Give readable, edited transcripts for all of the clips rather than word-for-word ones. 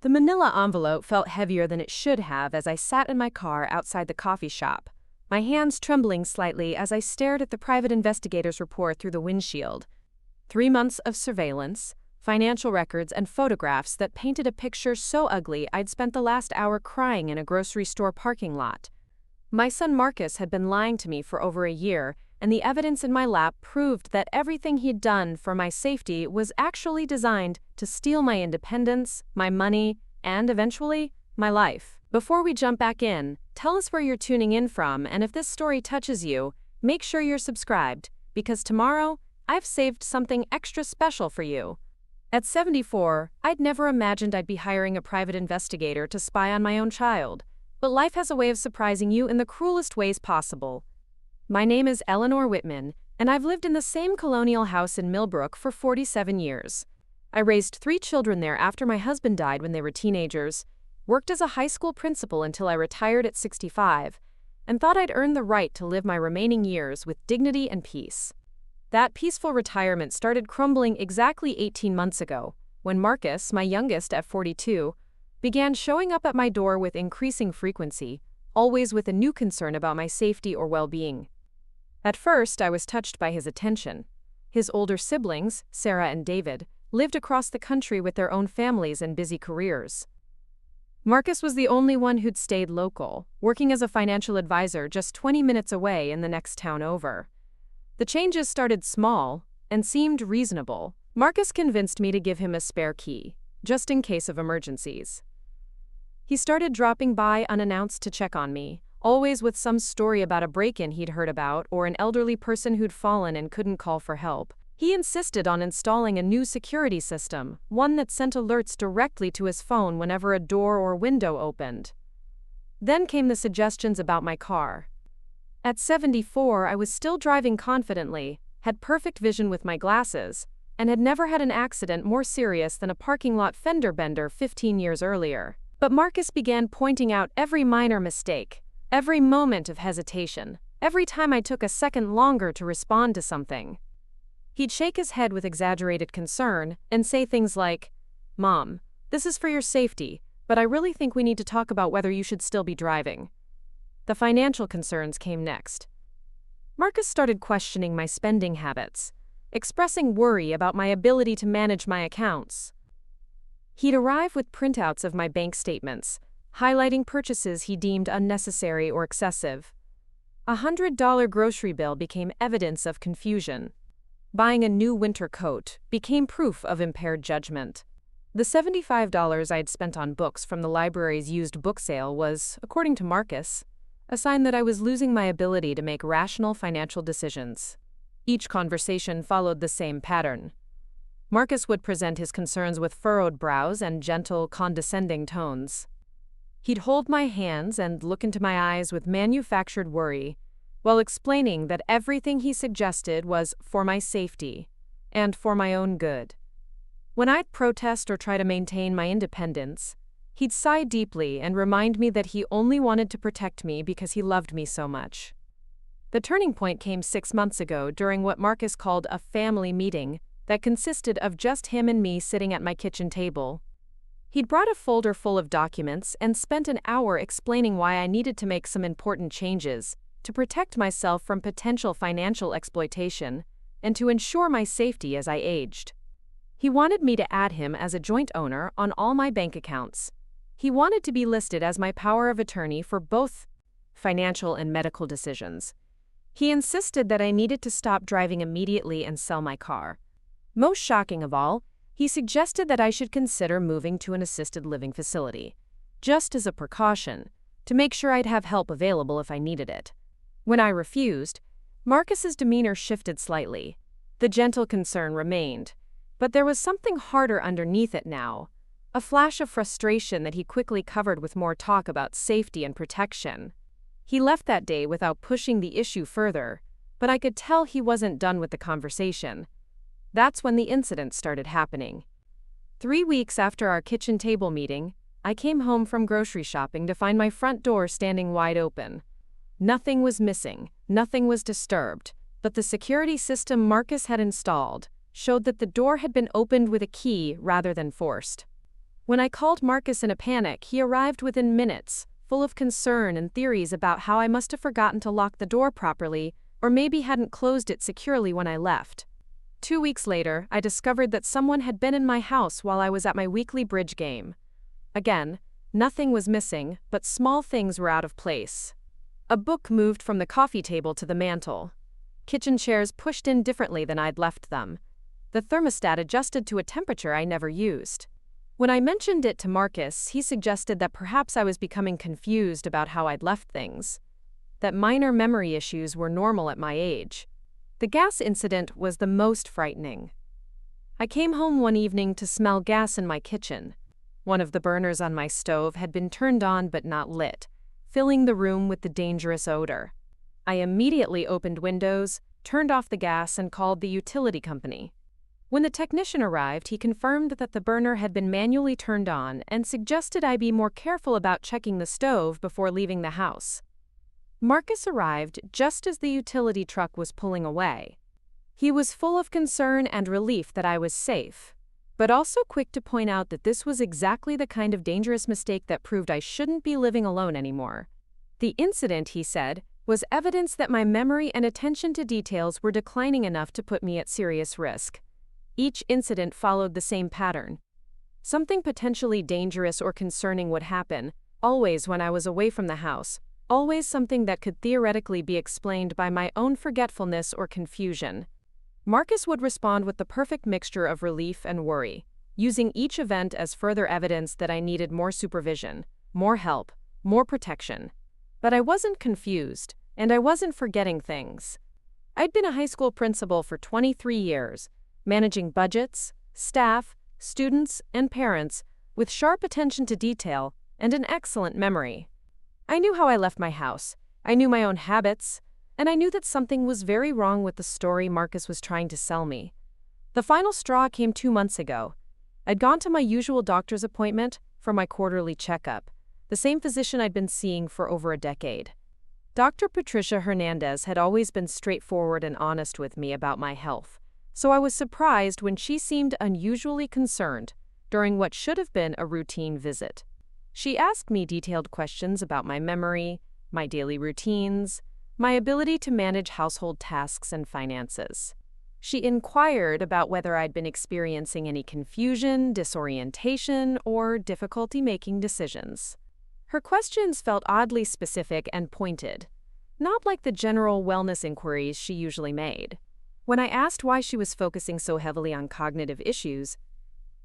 The manila envelope felt heavier than it should have as I sat in my car outside the coffee shop, my hands trembling slightly as I stared at the private investigator's report through the windshield. 3 months of surveillance, financial records, and photographs that painted a picture so ugly I'd spent the last hour crying in a grocery store parking lot. My son Marcus had been lying to me for over a year, and the evidence in my lap proved that everything he'd done for my safety was actually designed to steal my independence, my money, and eventually, my life. Before we jump back in, tell us where you're tuning in from, and if this story touches you, make sure you're subscribed, because tomorrow, I've saved something extra special for you. At 74, I'd never imagined I'd be hiring a private investigator to spy on my own child, but life has a way of surprising you in the cruelest ways possible. My name is Eleanor Whitman, and I've lived in the same colonial house in Millbrook for 47 years. I raised 3 children there after my husband died when they were teenagers, worked as a high school principal until I retired at 65, and thought I'd earned the right to live my remaining years with dignity and peace. That peaceful retirement started crumbling exactly 18 months ago, when Marcus, my youngest at 42, began showing up at my door with increasing frequency, always with a new concern about my safety or well-being. At first, I was touched by his attention. His older siblings, Sarah and David, lived across the country with their own families and busy careers. Marcus was the only one who'd stayed local, working as a financial advisor just 20 minutes away in the next town over. The changes started small and seemed reasonable. Marcus convinced me to give him a spare key, just in case of emergencies. He started dropping by unannounced to check on me, always with some story about a break-in he'd heard about or an elderly person who'd fallen and couldn't call for help. He insisted on installing a new security system, one that sent alerts directly to his phone whenever a door or window opened. Then came the suggestions about my car. At 74, I was still driving confidently, had perfect vision with my glasses, and had never had an accident more serious than a parking lot fender bender 15 years earlier. But Marcus began pointing out every minor mistake, every moment of hesitation, every time I took a second longer to respond to something. He'd shake his head with exaggerated concern and say things like, "Mom, this is for your safety, but I really think we need to talk about whether you should still be driving." The financial concerns came next. Marcus started questioning my spending habits, expressing worry about my ability to manage my accounts. He'd arrive with printouts of my bank statements, highlighting purchases he deemed unnecessary or excessive. A $100 grocery bill became evidence of confusion. Buying a new winter coat became proof of impaired judgment. The $75 I'd spent on books from the library's used book sale was, according to Marcus, a sign that I was losing my ability to make rational financial decisions. Each conversation followed the same pattern. Marcus would present his concerns with furrowed brows and gentle, condescending tones. He'd hold my hands and look into my eyes with manufactured worry, while explaining that everything he suggested was for my safety and for my own good. When I'd protest or try to maintain my independence, he'd sigh deeply and remind me that he only wanted to protect me because he loved me so much. The turning point came 6 months ago during what Marcus called a family meeting that consisted of just him and me sitting at my kitchen table. He'd brought a folder full of documents and spent an hour explaining why I needed to make some important changes to protect myself from potential financial exploitation and to ensure my safety as I aged. He wanted me to add him as a joint owner on all my bank accounts. He wanted to be listed as my power of attorney for both financial and medical decisions. He insisted that I needed to stop driving immediately and sell my car. Most shocking of all, he suggested that I should consider moving to an assisted living facility, just as a precaution, to make sure I'd have help available if I needed it. When I refused, Marcus's demeanor shifted slightly. The gentle concern remained, but there was something harder underneath it now, a flash of frustration that he quickly covered with more talk about safety and protection. He left that day without pushing the issue further, but I could tell he wasn't done with the conversation. That's when the incident started happening. 3 weeks after our kitchen table meeting, I came home from grocery shopping to find my front door standing wide open. Nothing was missing, nothing was disturbed, but the security system Marcus had installed showed that the door had been opened with a key rather than forced. When I called Marcus in a panic, he arrived within minutes, full of concern and theories about how I must have forgotten to lock the door properly, or maybe hadn't closed it securely when I left. 2 weeks later, I discovered that someone had been in my house while I was at my weekly bridge game. Again, nothing was missing, but small things were out of place. A book moved from the coffee table to the mantel. Kitchen chairs pushed in differently than I'd left them. The thermostat adjusted to a temperature I never used. When I mentioned it to Marcus, he suggested that perhaps I was becoming confused about how I'd left things, that minor memory issues were normal at my age. The gas incident was the most frightening. I came home one evening to smell gas in my kitchen. One of the burners on my stove had been turned on but not lit, filling the room with the dangerous odor. I immediately opened windows, turned off the gas, and called the utility company. When the technician arrived, he confirmed that the burner had been manually turned on and suggested I be more careful about checking the stove before leaving the house. Marcus arrived just as the utility truck was pulling away. He was full of concern and relief that I was safe, but also quick to point out that this was exactly the kind of dangerous mistake that proved I shouldn't be living alone anymore. The incident, he said, was evidence that my memory and attention to details were declining enough to put me at serious risk. Each incident followed the same pattern. Something potentially dangerous or concerning would happen, always when I was away from the house, always something that could theoretically be explained by my own forgetfulness or confusion. Marcus would respond with the perfect mixture of relief and worry, using each event as further evidence that I needed more supervision, more help, more protection. But I wasn't confused, and I wasn't forgetting things. I'd been a high school principal for 23 years, managing budgets, staff, students, and parents with sharp attention to detail and an excellent memory. I knew how I left my house, I knew my own habits, and I knew that something was very wrong with the story Marcus was trying to sell me. The final straw came 2 months ago. I'd gone to my usual doctor's appointment for my quarterly checkup, the same physician I'd been seeing for over a decade. Dr. Patricia Hernandez had always been straightforward and honest with me about my health, so I was surprised when she seemed unusually concerned during what should have been a routine visit. She asked me detailed questions about my memory, my daily routines, my ability to manage household tasks and finances. She inquired about whether I'd been experiencing any confusion, disorientation, or difficulty making decisions. Her questions felt oddly specific and pointed, not like the general wellness inquiries she usually made. When I asked why she was focusing so heavily on cognitive issues,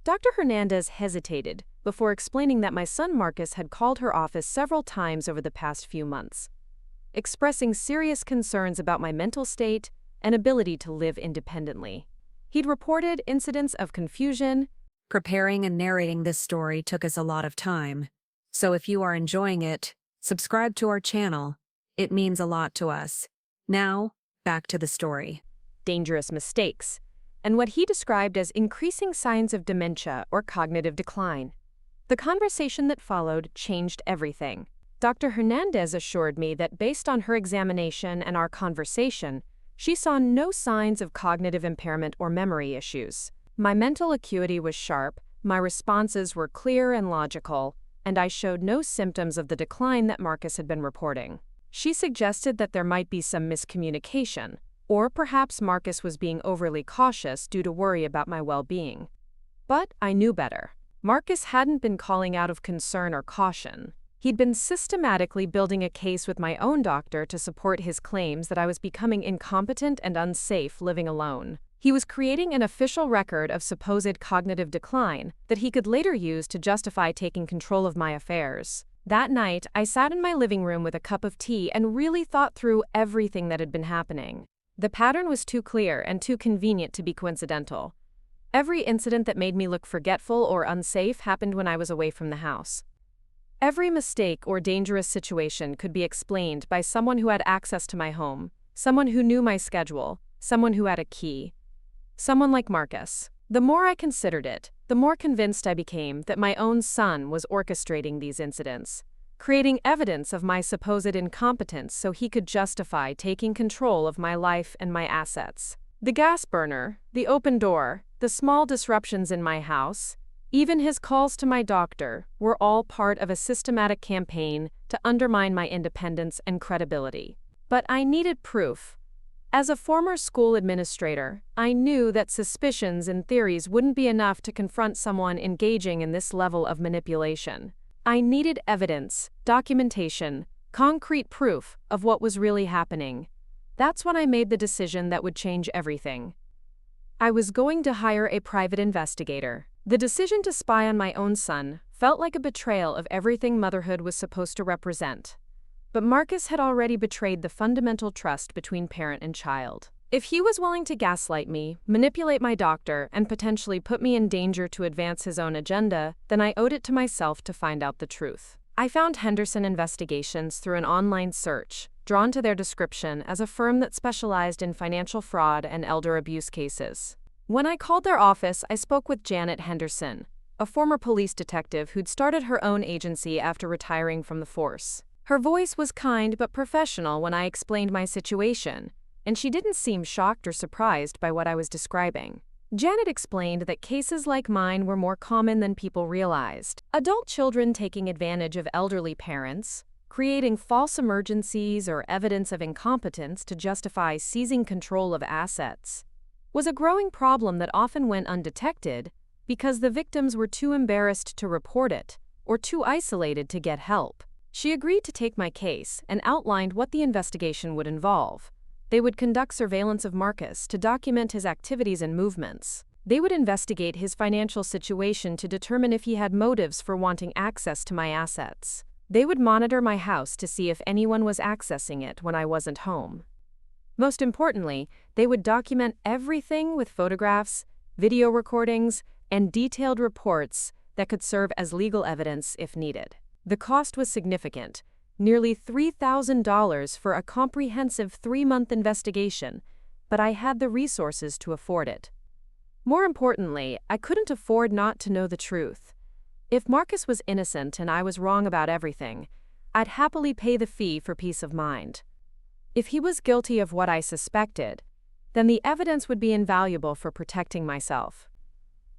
Dr. Hernandez hesitated before explaining that my son Marcus had called her office several times over the past few months, expressing serious concerns about my mental state and ability to live independently. He'd reported incidents of confusion. Preparing and narrating this story took us a lot of time, so if you are enjoying it, subscribe to our channel. It means a lot to us. Now, back to the story. Dangerous mistakes, and what he described as increasing signs of dementia or cognitive decline. The conversation that followed changed everything. Dr. Hernandez assured me that based on her examination and our conversation, she saw no signs of cognitive impairment or memory issues. My mental acuity was sharp, my responses were clear and logical, and I showed no symptoms of the decline that Marcus had been reporting. She suggested that there might be some miscommunication, or perhaps Marcus was being overly cautious due to worry about my well-being. But I knew better. Marcus hadn't been calling out of concern or caution. He'd been systematically building a case with my own doctor to support his claims that I was becoming incompetent and unsafe living alone. He was creating an official record of supposed cognitive decline that he could later use to justify taking control of my affairs. That night, I sat in my living room with a cup of tea and really thought through everything that had been happening. The pattern was too clear and too convenient to be coincidental. Every incident that made me look forgetful or unsafe happened when I was away from the house. Every mistake or dangerous situation could be explained by someone who had access to my home, someone who knew my schedule, someone who had a key. Someone like Marcus. The more I considered it, the more convinced I became that my own son was orchestrating these incidents, creating evidence of my supposed incompetence so he could justify taking control of my life and my assets. The gas burner, the open door, the small disruptions in my house, Even his calls to my doctor were all part of a systematic campaign to undermine my independence and credibility. But I needed proof. As a former school administrator, I knew that suspicions and theories wouldn't be enough to confront someone engaging in this level of manipulation. I needed evidence, documentation, concrete proof of what was really happening. That's when I made the decision that would change everything. I was going to hire a private investigator. The decision to spy on my own son felt like a betrayal of everything motherhood was supposed to represent. But Marcus had already betrayed the fundamental trust between parent and child. If he was willing to gaslight me, manipulate my doctor, and potentially put me in danger to advance his own agenda, then I owed it to myself to find out the truth. I found Henderson Investigations through an online search, drawn to their description as a firm that specialized in financial fraud and elder abuse cases. When I called their office, I spoke with Janet Henderson, a former police detective who'd started her own agency after retiring from the force. Her voice was kind but professional when I explained my situation, and she didn't seem shocked or surprised by what I was describing. Janet explained that cases like mine were more common than people realized. Adult children taking advantage of elderly parents, creating false emergencies or evidence of incompetence to justify seizing control of assets, was a growing problem that often went undetected because the victims were too embarrassed to report it or too isolated to get help. She agreed to take my case and outlined what the investigation would involve. They would conduct surveillance of Marcus to document his activities and movements. They would investigate his financial situation to determine if he had motives for wanting access to my assets. They would monitor my house to see if anyone was accessing it when I wasn't home. Most importantly, they would document everything with photographs, video recordings, and detailed reports that could serve as legal evidence if needed. The cost was significant, nearly $3,000 for a comprehensive 3-month investigation, but I had the resources to afford it. More importantly, I couldn't afford not to know the truth. If Marcus was innocent and I was wrong about everything, I'd happily pay the fee for peace of mind. If he was guilty of what I suspected, then the evidence would be invaluable for protecting myself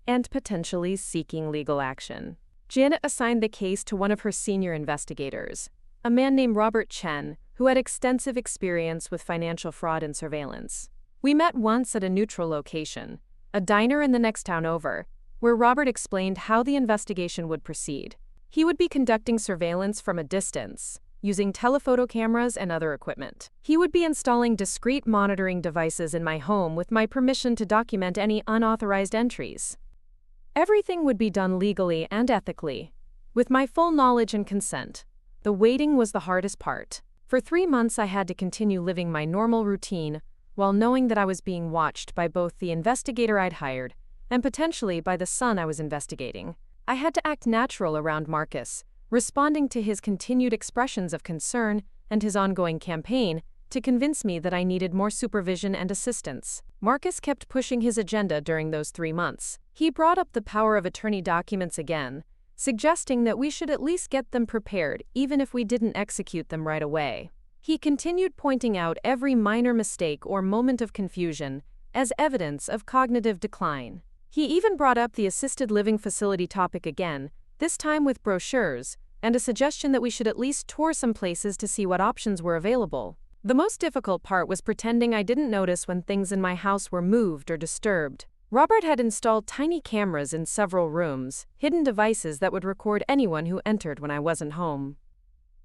and potentially seeking legal action. Janet assigned the case to one of her senior investigators, a man named Robert Chen, who had extensive experience with financial fraud and surveillance. We met once at a neutral location, a diner in the next town over, where Robert explained how the investigation would proceed. He would be conducting surveillance from a distance, using telephoto cameras and other equipment. He would be installing discrete monitoring devices in my home with my permission to document any unauthorized entries. Everything would be done legally and ethically, with my full knowledge and consent. The waiting was the hardest part. For 3 months I had to continue living my normal routine while knowing that I was being watched by both the investigator I'd hired and potentially by the son I was investigating. I had to act natural around Marcus, responding to his continued expressions of concern and his ongoing campaign to convince me that I needed more supervision and assistance. Marcus kept pushing his agenda during those 3 months. He brought up the power of attorney documents again, suggesting that we should at least get them prepared even if we didn't execute them right away. He continued pointing out every minor mistake or moment of confusion as evidence of cognitive decline. He even brought up the assisted living facility topic again, this time with brochures, and a suggestion that we should at least tour some places to see what options were available. The most difficult part was pretending I didn't notice when things in my house were moved or disturbed. Robert had installed tiny cameras in several rooms, hidden devices that would record anyone who entered when I wasn't home.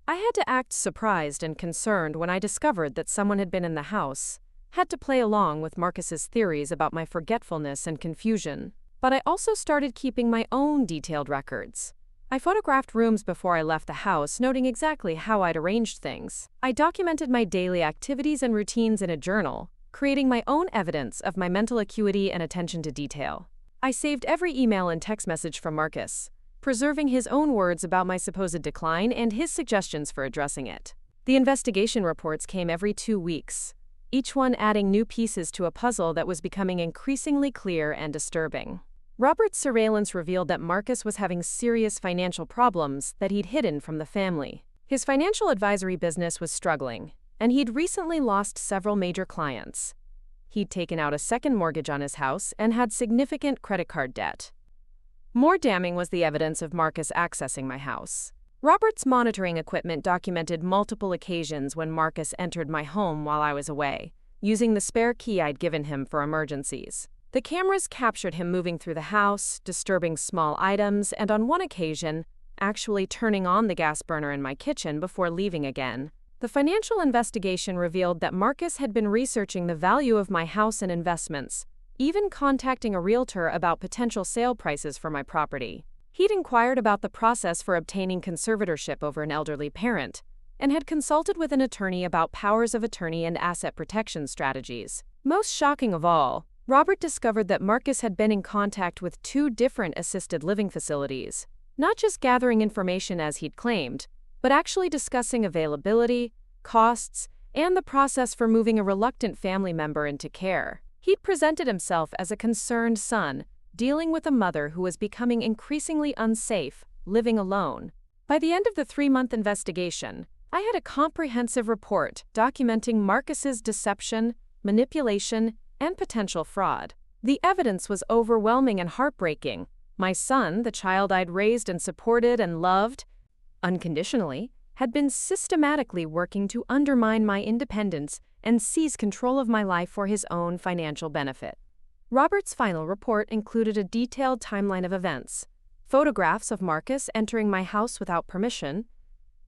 I had to act surprised and concerned when I discovered that someone had been in the house, had to play along with Marcus's theories about my forgetfulness and confusion. But I also started keeping my own detailed records. I photographed rooms before I left the house, noting exactly how I'd arranged things. I documented my daily activities and routines in a journal, creating my own evidence of my mental acuity and attention to detail. I saved every email and text message from Marcus, preserving his own words about my supposed decline and his suggestions for addressing it. The investigation reports came every 2 weeks, each one adding new pieces to a puzzle that was becoming increasingly clear and disturbing. Robert's surveillance revealed that Marcus was having serious financial problems that he'd hidden from the family. His financial advisory business was struggling, and he'd recently lost several major clients. He'd taken out a second mortgage on his house and had significant credit card debt. More damning was the evidence of Marcus accessing my house. Robert's monitoring equipment documented multiple occasions when Marcus entered my home while I was away, using the spare key I'd given him for emergencies. The cameras captured him moving through the house, disturbing small items, and on one occasion, actually turning on the gas burner in my kitchen before leaving again. The financial investigation revealed that Marcus had been researching the value of my house and investments, even contacting a realtor about potential sale prices for my property. He'd inquired about the process for obtaining conservatorship over an elderly parent, and had consulted with an attorney about powers of attorney and asset protection strategies. Most shocking of all, Robert discovered that Marcus had been in contact with 2 different assisted living facilities, not just gathering information as he'd claimed, but actually discussing availability, costs, and the process for moving a reluctant family member into care. He'd presented himself as a concerned son, dealing with a mother who was becoming increasingly unsafe, living alone. By the end of the 3-month investigation, I had a comprehensive report documenting Marcus's deception, manipulation, and potential fraud. The evidence was overwhelming and heartbreaking. My son, the child I'd raised and supported and loved unconditionally, had been systematically working to undermine my independence and seize control of my life for his own financial benefit. Robert's final report included a detailed timeline of events, photographs of Marcus entering my house without permission,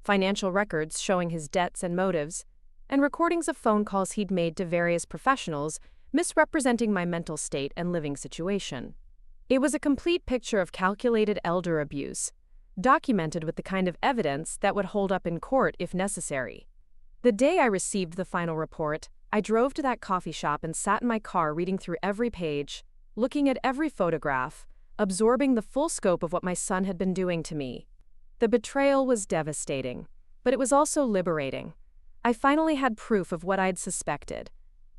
financial records showing his debts and motives, and recordings of phone calls he'd made to various professionals misrepresenting my mental state and living situation. It was a complete picture of calculated elder abuse, documented with the kind of evidence that would hold up in court if necessary. The day I received the final report, I drove to that coffee shop and sat in my car reading through every page, looking at every photograph, absorbing the full scope of what my son had been doing to me. The betrayal was devastating, but it was also liberating. I finally had proof of what I'd suspected.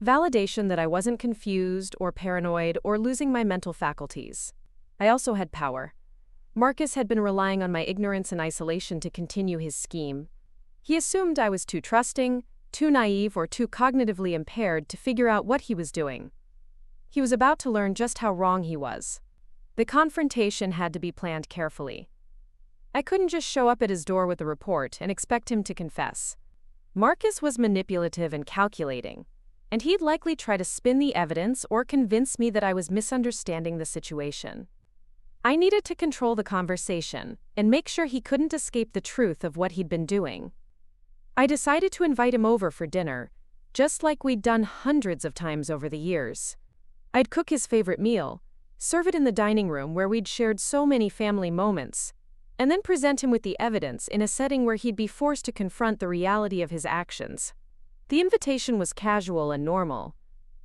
Validation that I wasn't confused or paranoid or losing my mental faculties. I also had power. Marcus had been relying on my ignorance and isolation to continue his scheme. He assumed I was too trusting, too naive, or too cognitively impaired to figure out what he was doing. He was about to learn just how wrong he was. The confrontation had to be planned carefully. I couldn't just show up at his door with the report and expect him to confess. Marcus was manipulative and calculating, and he'd likely try to spin the evidence or convince me that I was misunderstanding the situation. I needed to control the conversation and make sure he couldn't escape the truth of what he'd been doing. I decided to invite him over for dinner, just like we'd done hundreds of times over the years. I'd cook his favorite meal, serve it in the dining room where we'd shared so many family moments, and then present him with the evidence in a setting where he'd be forced to confront the reality of his actions. The invitation was casual and normal.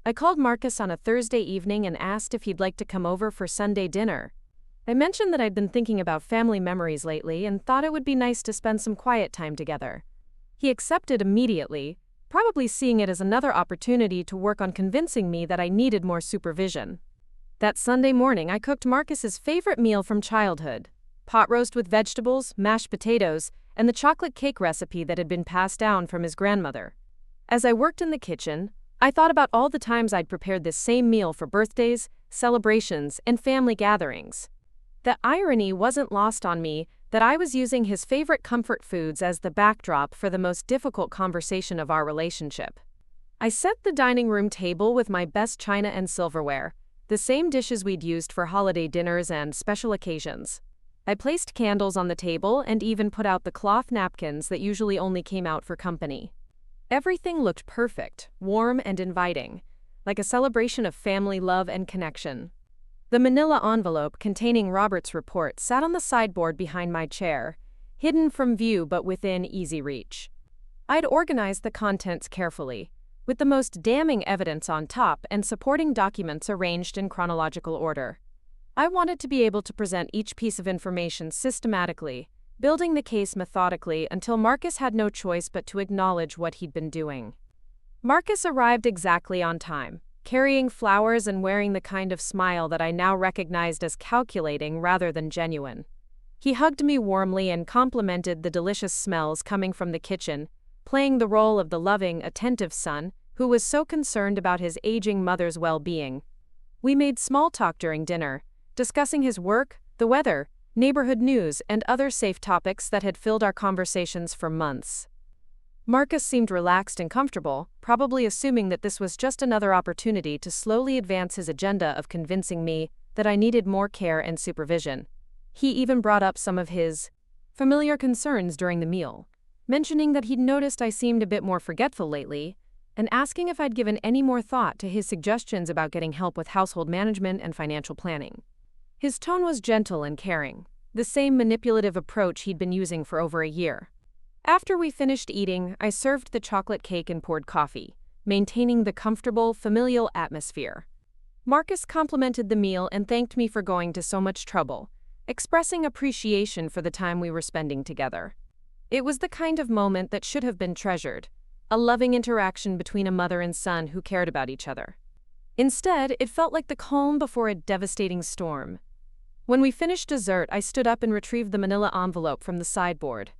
I called Marcus on a Thursday evening and asked if he'd like to come over for Sunday dinner. I mentioned that I'd been thinking about family memories lately and thought it would be nice to spend some quiet time together. He accepted immediately, probably seeing it as another opportunity to work on convincing me that I needed more supervision. That Sunday morning, I cooked Marcus's favorite meal from childhood: pot roast with vegetables, mashed potatoes, and the chocolate cake recipe that had been passed down from his grandmother. As I worked in the kitchen, I thought about all the times I'd prepared this same meal for birthdays, celebrations, and family gatherings. The irony wasn't lost on me that I was using his favorite comfort foods as the backdrop for the most difficult conversation of our relationship. I set the dining room table with my best china and silverware, the same dishes we'd used for holiday dinners and special occasions. I placed candles on the table and even put out the cloth napkins that usually only came out for company. Everything looked perfect, warm and inviting, like a celebration of family love and connection. The manila envelope containing Robert's report sat on the sideboard behind my chair, hidden from view but within easy reach. I'd organized the contents carefully, with the most damning evidence on top and supporting documents arranged in chronological order. I wanted to be able to present each piece of information systematically, building the case methodically until Marcus had no choice but to acknowledge what he'd been doing. Marcus arrived exactly on time, carrying flowers and wearing the kind of smile that I now recognized as calculating rather than genuine. He hugged me warmly and complimented the delicious smells coming from the kitchen, playing the role of the loving, attentive son who was so concerned about his aging mother's well-being. We made small talk during dinner, discussing his work, the weather, neighborhood news, and other safe topics that had filled our conversations for months. Marcus seemed relaxed and comfortable, probably assuming that this was just another opportunity to slowly advance his agenda of convincing me that I needed more care and supervision. He even brought up some of his familiar concerns during the meal, mentioning that he'd noticed I seemed a bit more forgetful lately, and asking if I'd given any more thought to his suggestions about getting help with household management and financial planning. His tone was gentle and caring, the same manipulative approach he'd been using for over a year. After we finished eating, I served the chocolate cake and poured coffee, maintaining the comfortable, familial atmosphere. Marcus complimented the meal and thanked me for going to so much trouble, expressing appreciation for the time we were spending together. It was the kind of moment that should have been treasured, a loving interaction between a mother and son who cared about each other. Instead, it felt like the calm before a devastating storm. When we finished dessert, I stood up and retrieved the manila envelope from the sideboard.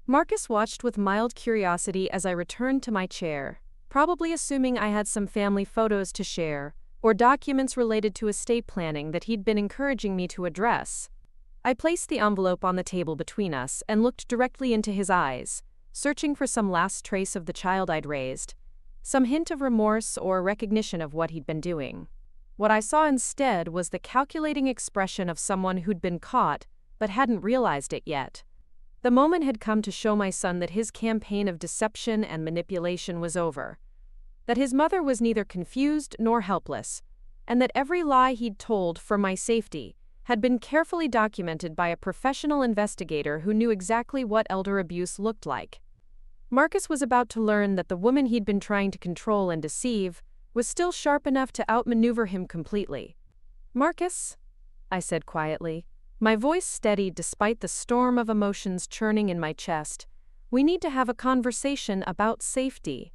Marcus watched with mild curiosity as I returned to my chair, probably assuming I had some family photos to share or documents related to estate planning that he'd been encouraging me to address. I placed the envelope on the table between us and looked directly into his eyes, searching for some last trace of the child I'd raised, some hint of remorse or recognition of what he'd been doing. What I saw instead was the calculating expression of someone who'd been caught but hadn't realized it yet. The moment had come to show my son that his campaign of deception and manipulation was over, that his mother was neither confused nor helpless, and that every lie he'd told for my safety had been carefully documented by a professional investigator who knew exactly what elder abuse looked like. Marcus was about to learn that the woman he'd been trying to control and deceive was still sharp enough to outmaneuver him completely. "Marcus," I said quietly, my voice steady despite the storm of emotions churning in my chest, "we need to have a conversation about safety."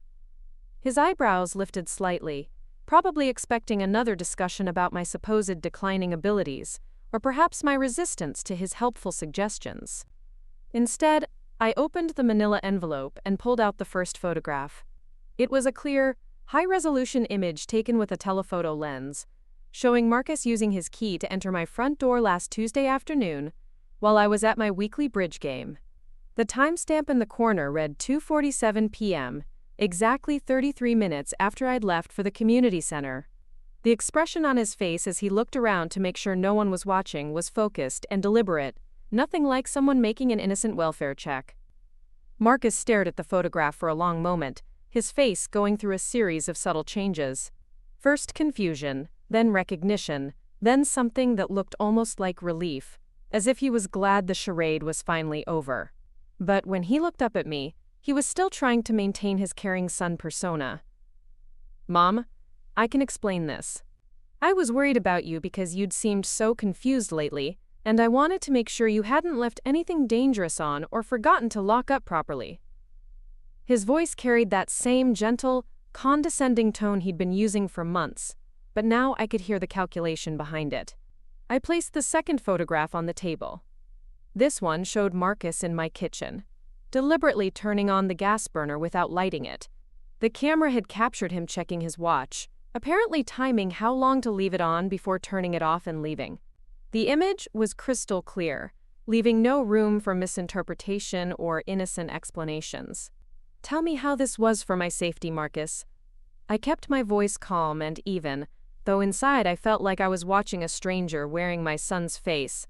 His eyebrows lifted slightly, probably expecting another discussion about my supposed declining abilities, or perhaps my resistance to his helpful suggestions. Instead, I opened the manila envelope and pulled out the first photograph. It was a clear, high-resolution image taken with a telephoto lens, showing Marcus using his key to enter my front door last Tuesday afternoon while I was at my weekly bridge game. The timestamp in the corner read 2:47 p.m., exactly 33 minutes after I'd left for the community center. The expression on his face as he looked around to make sure no one was watching was focused and deliberate, nothing like someone making an innocent welfare check. Marcus stared at the photograph for a long moment, his face going through a series of subtle changes. First confusion, then recognition, then something that looked almost like relief, as if he was glad the charade was finally over. But when he looked up at me, he was still trying to maintain his caring son persona. "Mom, I can explain this. I was worried about you because you'd seemed so confused lately, and I wanted to make sure you hadn't left anything dangerous on or forgotten to lock up properly." His voice carried that same gentle, condescending tone he'd been using for months, but now I could hear the calculation behind it. I placed the second photograph on the table. This one showed Marcus in my kitchen, deliberately turning on the gas burner without lighting it. The camera had captured him checking his watch, apparently timing how long to leave it on before turning it off and leaving. The image was crystal clear, leaving no room for misinterpretation or innocent explanations. "Tell me how this was for my safety, Marcus." I kept my voice calm and even, though inside I felt like I was watching a stranger wearing my son's face.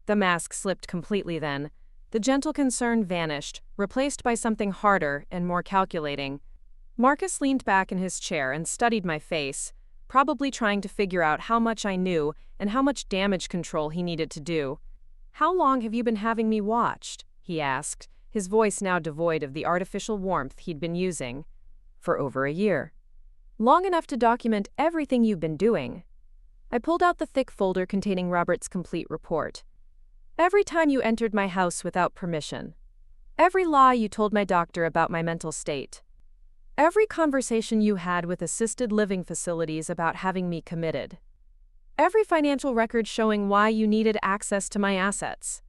The mask slipped completely then. The gentle concern vanished, replaced by something harder and more calculating. Marcus leaned back in his chair and studied my face, probably trying to figure out how much I knew and how much damage control he needed to do. "How long have you been having me watched?" he asked, his voice now devoid of the artificial warmth he'd been using. "For over a year. Long enough to document everything you've been doing." I pulled out the thick folder containing Robert's complete report. "Every time you entered my house without permission. Every lie you told my doctor about my mental state. Every conversation you had with assisted living facilities about having me committed. Every financial record showing why you needed access to my assets."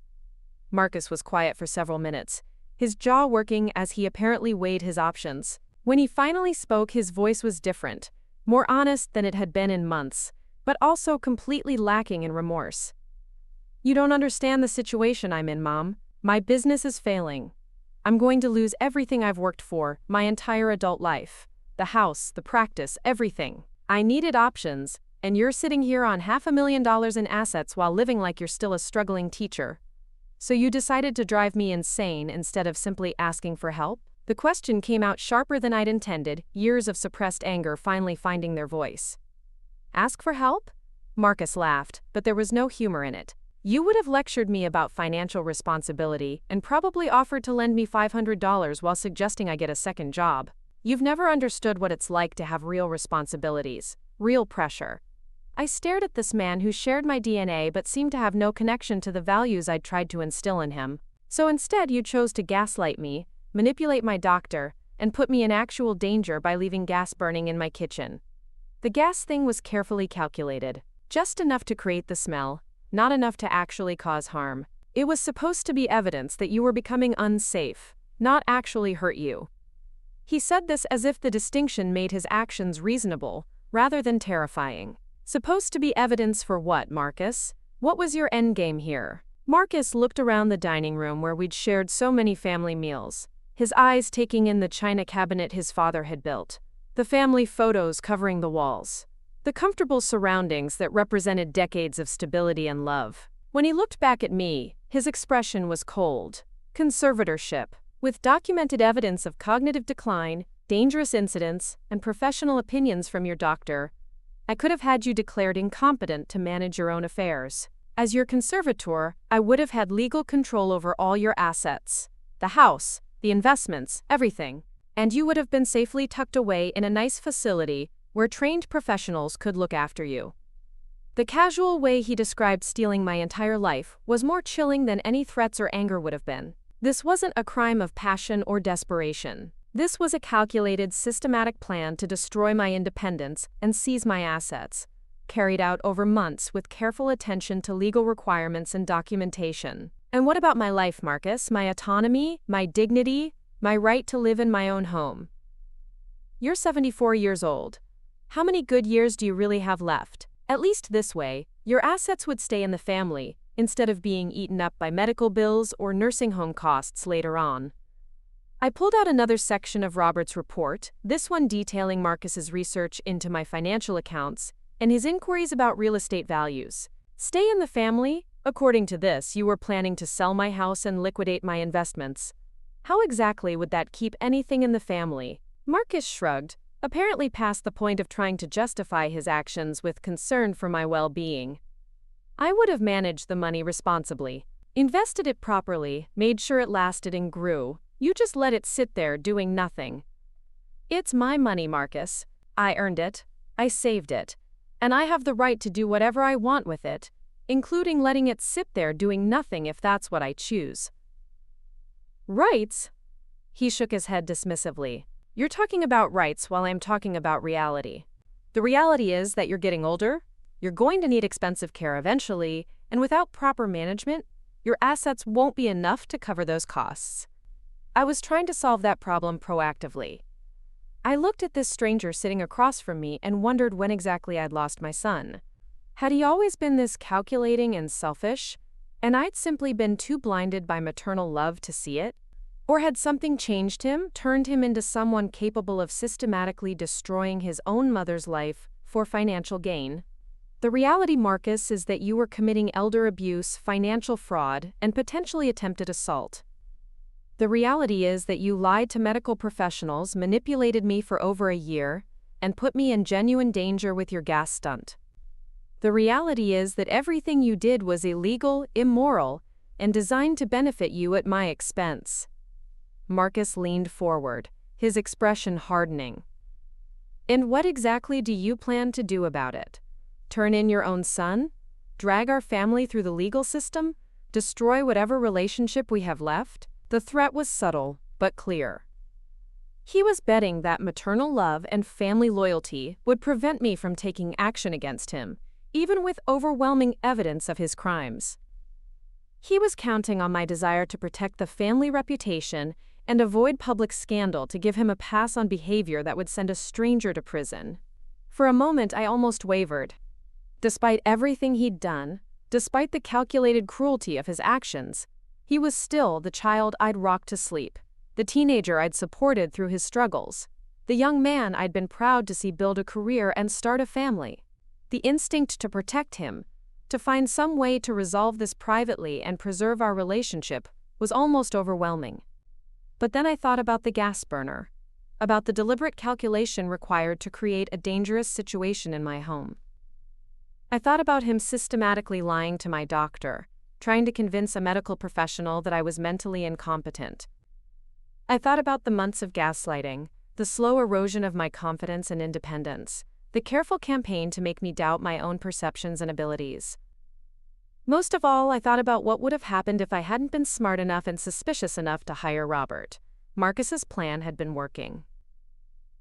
Marcus was quiet for several minutes, his jaw working as he apparently weighed his options. When he finally spoke, his voice was different, more honest than it had been in months, but also completely lacking in remorse. You don't understand the situation I'm in, Mom. My business is failing. I'm going to lose everything I've worked for my entire adult life. The house, the practice, everything. I needed options, and you're sitting here on $500,000 in assets while living like you're still a struggling teacher. So you decided to drive me insane instead of simply asking for help? The question came out sharper than I'd intended, years of suppressed anger finally finding their voice. Ask for help? Marcus laughed, but there was no humor in it. You would have lectured me about financial responsibility and probably offered to lend me $500 while suggesting I get a second job. You've never understood what it's like to have real responsibilities, real pressure. I stared at this man who shared my DNA but seemed to have no connection to the values I'd tried to instill in him. So instead you chose to gaslight me, manipulate my doctor, and put me in actual danger by leaving gas burning in my kitchen. The gas thing was carefully calculated. Just enough to create the smell, not enough to actually cause harm. It was supposed to be evidence that you were becoming unsafe, not actually hurt you. He said this as if the distinction made his actions reasonable, rather than terrifying. Supposed to be evidence for what, Marcus? What was your endgame here? Marcus looked around the dining room where we'd shared so many family meals, his eyes taking in the china cabinet his father had built, the family photos covering the walls, the comfortable surroundings that represented decades of stability and love. When he looked back at me, his expression was cold. Conservatorship, with documented evidence of cognitive decline, dangerous incidents, and professional opinions from your doctor, I could have had you declared incompetent to manage your own affairs. As your conservator, I would have had legal control over all your assets. The house, the investments, everything. And you would have been safely tucked away in a nice facility where trained professionals could look after you. The casual way he described stealing my entire life was more chilling than any threats or anger would have been. This wasn't a crime of passion or desperation. This was a calculated, systematic plan to destroy my independence and seize my assets, carried out over months with careful attention to legal requirements and documentation. And what about my life, Marcus? My autonomy, my dignity, my right to live in my own home? You're 74 years old. How many good years do you really have left? At least this way, your assets would stay in the family, instead of being eaten up by medical bills or nursing home costs later on. I pulled out another section of Robert's report, this one detailing Marcus's research into my financial accounts and his inquiries about real estate values. Stay in the family? According to this, you were planning to sell my house and liquidate my investments. How exactly would that keep anything in the family? Marcus shrugged, apparently past the point of trying to justify his actions with concern for my well-being. I would have managed the money responsibly, invested it properly, made sure it lasted and grew. You just let it sit there doing nothing. It's my money, Marcus. I earned it. I saved it. And I have the right to do whatever I want with it, including letting it sit there doing nothing if that's what I choose. Rights? He shook his head dismissively. You're talking about rights while I'm talking about reality. The reality is that you're getting older, you're going to need expensive care eventually, and without proper management, your assets won't be enough to cover those costs. I was trying to solve that problem proactively. I looked at this stranger sitting across from me and wondered when exactly I'd lost my son. Had he always been this calculating and selfish, and I'd simply been too blinded by maternal love to see it? Or had something changed him, turned him into someone capable of systematically destroying his own mother's life for financial gain? The reality, Marcus, is that you were committing elder abuse, financial fraud, and potentially attempted assault. The reality is that you lied to medical professionals, manipulated me for over a year, and put me in genuine danger with your gas stunt. The reality is that everything you did was illegal, immoral, and designed to benefit you at my expense. Marcus leaned forward, his expression hardening. And what exactly do you plan to do about it? Turn in your own son? Drag our family through the legal system? Destroy whatever relationship we have left? The threat was subtle, but clear. He was betting that maternal love and family loyalty would prevent me from taking action against him, even with overwhelming evidence of his crimes. He was counting on my desire to protect the family reputation and avoid public scandal to give him a pass on behavior that would send a stranger to prison. For a moment, I almost wavered. Despite everything he'd done, Despite the calculated cruelty of his actions, he was still the child I'd rocked to sleep, the teenager I'd supported through his struggles, the young man I'd been proud to see build a career and start a family. The instinct to protect him, to find some way to resolve this privately and preserve our relationship, was almost overwhelming. But then I thought about the gas burner, about the deliberate calculation required to create a dangerous situation in my home. I thought about him systematically lying to my doctor, trying to convince a medical professional that I was mentally incompetent. I thought about the months of gaslighting, the slow erosion of my confidence and independence, the careful campaign to make me doubt my own perceptions and abilities. Most of all, I thought about what would have happened if I hadn't been smart enough and suspicious enough to hire Robert. Marcus's plan had been working.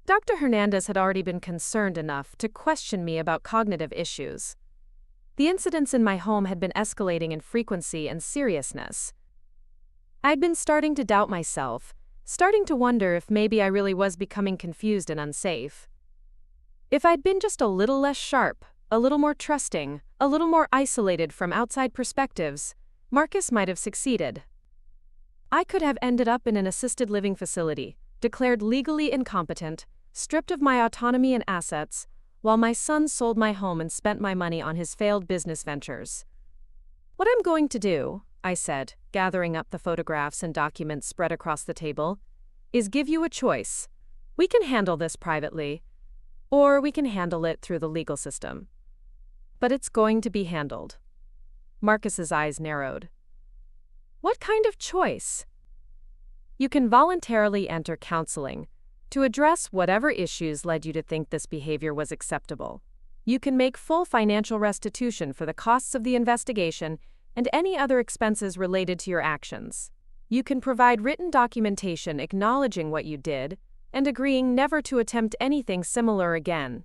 Dr. Hernandez had already been concerned enough to question me about cognitive issues. The incidents in my home had been escalating in frequency and seriousness. I'd been starting to doubt myself, starting to wonder if maybe I really was becoming confused and unsafe. If I'd been just a little less sharp, a little more trusting, a little more isolated from outside perspectives, Marcus might have succeeded. I could have ended up in an assisted living facility, declared legally incompetent, stripped of my autonomy and assets, while my son sold my home and spent my money on his failed business ventures. What I'm going to do, I said, gathering up the photographs and documents spread across the table, is give you a choice. We can handle this privately, or we can handle it through the legal system. But it's going to be handled. Marcus's eyes narrowed. What kind of choice? You can voluntarily enter counseling to address whatever issues led you to think this behavior was acceptable. You can make full financial restitution for the costs of the investigation and any other expenses related to your actions. You can provide written documentation acknowledging what you did and agreeing never to attempt anything similar again.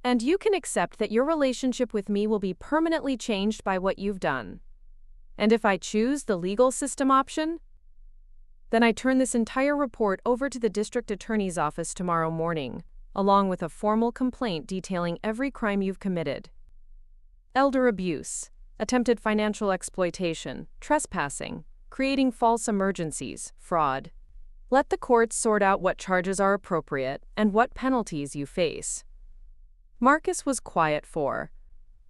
And you can accept that your relationship with me will be permanently changed by what you've done. And if I choose the legal system option, then I turn this entire report over to the district attorney's office tomorrow morning, along with a formal complaint detailing every crime you've committed. Elder abuse, attempted financial exploitation, trespassing, creating false emergencies, fraud. Let the courts sort out what charges are appropriate and what penalties you face. Marcus was quiet for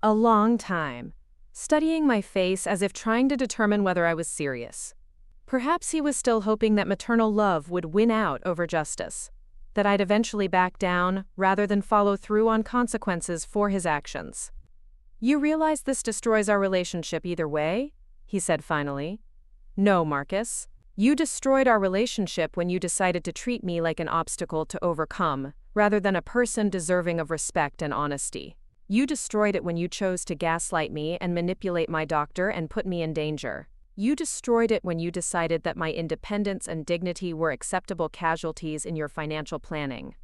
a long time, studying my face as if trying to determine whether I was serious. Perhaps he was still hoping that maternal love would win out over justice, that I'd eventually back down rather than follow through on consequences for his actions. You realize this destroys our relationship either way? He said finally. No, Marcus. You destroyed our relationship when you decided to treat me like an obstacle to overcome, rather than a person deserving of respect and honesty. You destroyed it when you chose to gaslight me and manipulate my doctor and put me in danger. You destroyed it when you decided that my independence and dignity were acceptable casualties in your financial planning.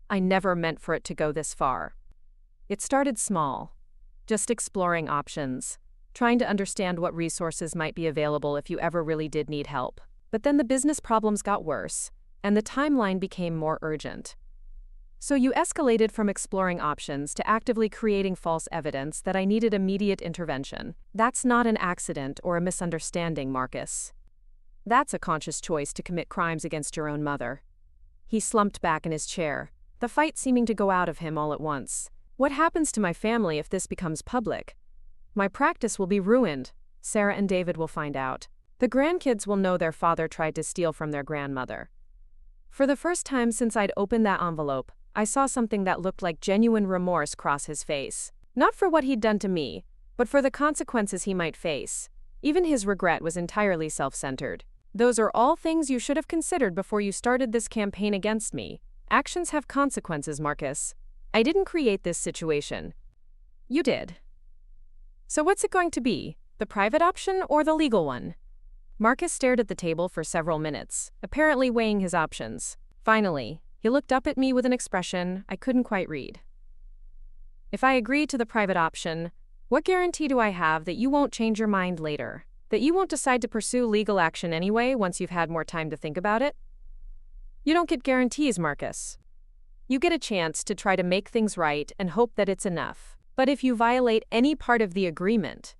I never meant for it to go this far. It started small, just exploring options, trying to understand what resources might be available if you ever really did need help. But then the business problems got worse, and the timeline became more urgent. So you escalated from exploring options to actively creating false evidence that I needed immediate intervention. That's not an accident or a misunderstanding, Marcus. That's a conscious choice to commit crimes against your own mother. He slumped back in his chair, the fight seeming to go out of him all at once. What happens to my family if this becomes public? My practice will be ruined. Sarah and David will find out. The grandkids will know their father tried to steal from their grandmother. For the first time since I'd opened that envelope, I saw something that looked like genuine remorse cross his face. Not for what he'd done to me, but for the consequences he might face. Even his regret was entirely self-centered. Those are all things you should have considered before you started this campaign against me. Actions have consequences, Marcus. I didn't create this situation. You did. So what's it going to be, the private option or the legal one? Marcus stared at the table for several minutes, apparently weighing his options. Finally, he looked up at me with an expression I couldn't quite read. If I agree to the private option, what guarantee do I have that you won't change your mind later? That you won't decide to pursue legal action anyway once you've had more time to think about it? You don't get guarantees, Marcus. You get a chance to try to make things right and hope that it's enough. But if you violate any part of the agreement,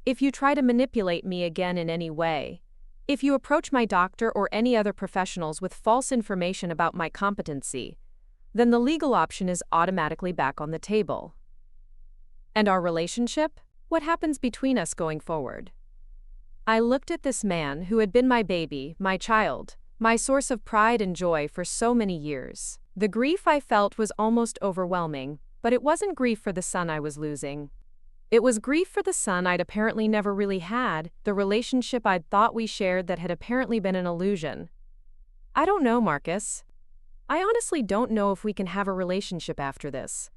If you try to manipulate me again in any way, if you approach my doctor or any other professionals with false information about my competency, then the legal option is automatically back on the table. And our relationship? What happens between us going forward? I looked at this man who had been my baby, my child, my source of pride and joy for so many years. The grief I felt was almost overwhelming, but it wasn't grief for the son I was losing. It was grief for the son I'd apparently never really had, the relationship I'd thought we shared that had apparently been an illusion. I don't know, Marcus. I honestly don't know if we can have a relationship after this.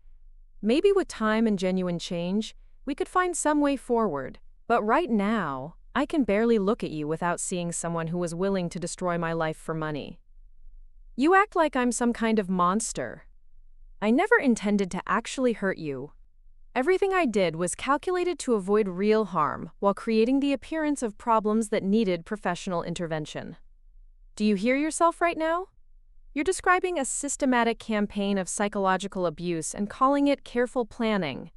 Maybe with time and genuine change, we could find some way forward, but right now, I can barely look at you without seeing someone who was willing to destroy my life for money. You act like I'm some kind of monster. I never intended to actually hurt you. Everything I did was calculated to avoid real harm while creating the appearance of problems that needed professional intervention. Do you hear yourself right now? You're describing a systematic campaign of psychological abuse and calling it careful planning.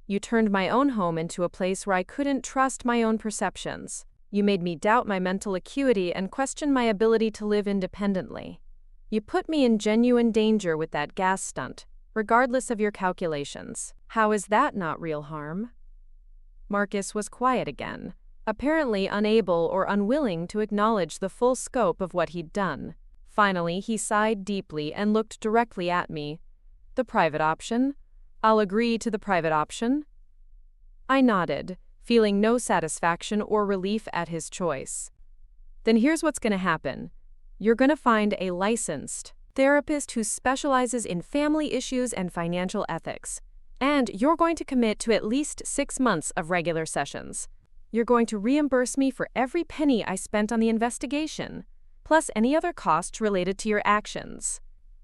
You turned my own home into a place where I couldn't trust my own perceptions. You made me doubt my mental acuity and question my ability to live independently. You put me in genuine danger with that gas stunt, regardless of your calculations. How is that not real harm? Marcus was quiet again, apparently unable or unwilling to acknowledge the full scope of what he'd done. Finally, he sighed deeply and looked directly at me. The private option? I'll agree to the private option. I nodded, feeling no satisfaction or relief at his choice. Then here's what's going to happen. You're going to find a licensed therapist who specializes in family issues and financial ethics. And you're going to commit to at least 6 months of regular sessions. You're going to reimburse me for every penny I spent on the investigation, plus any other costs related to your actions.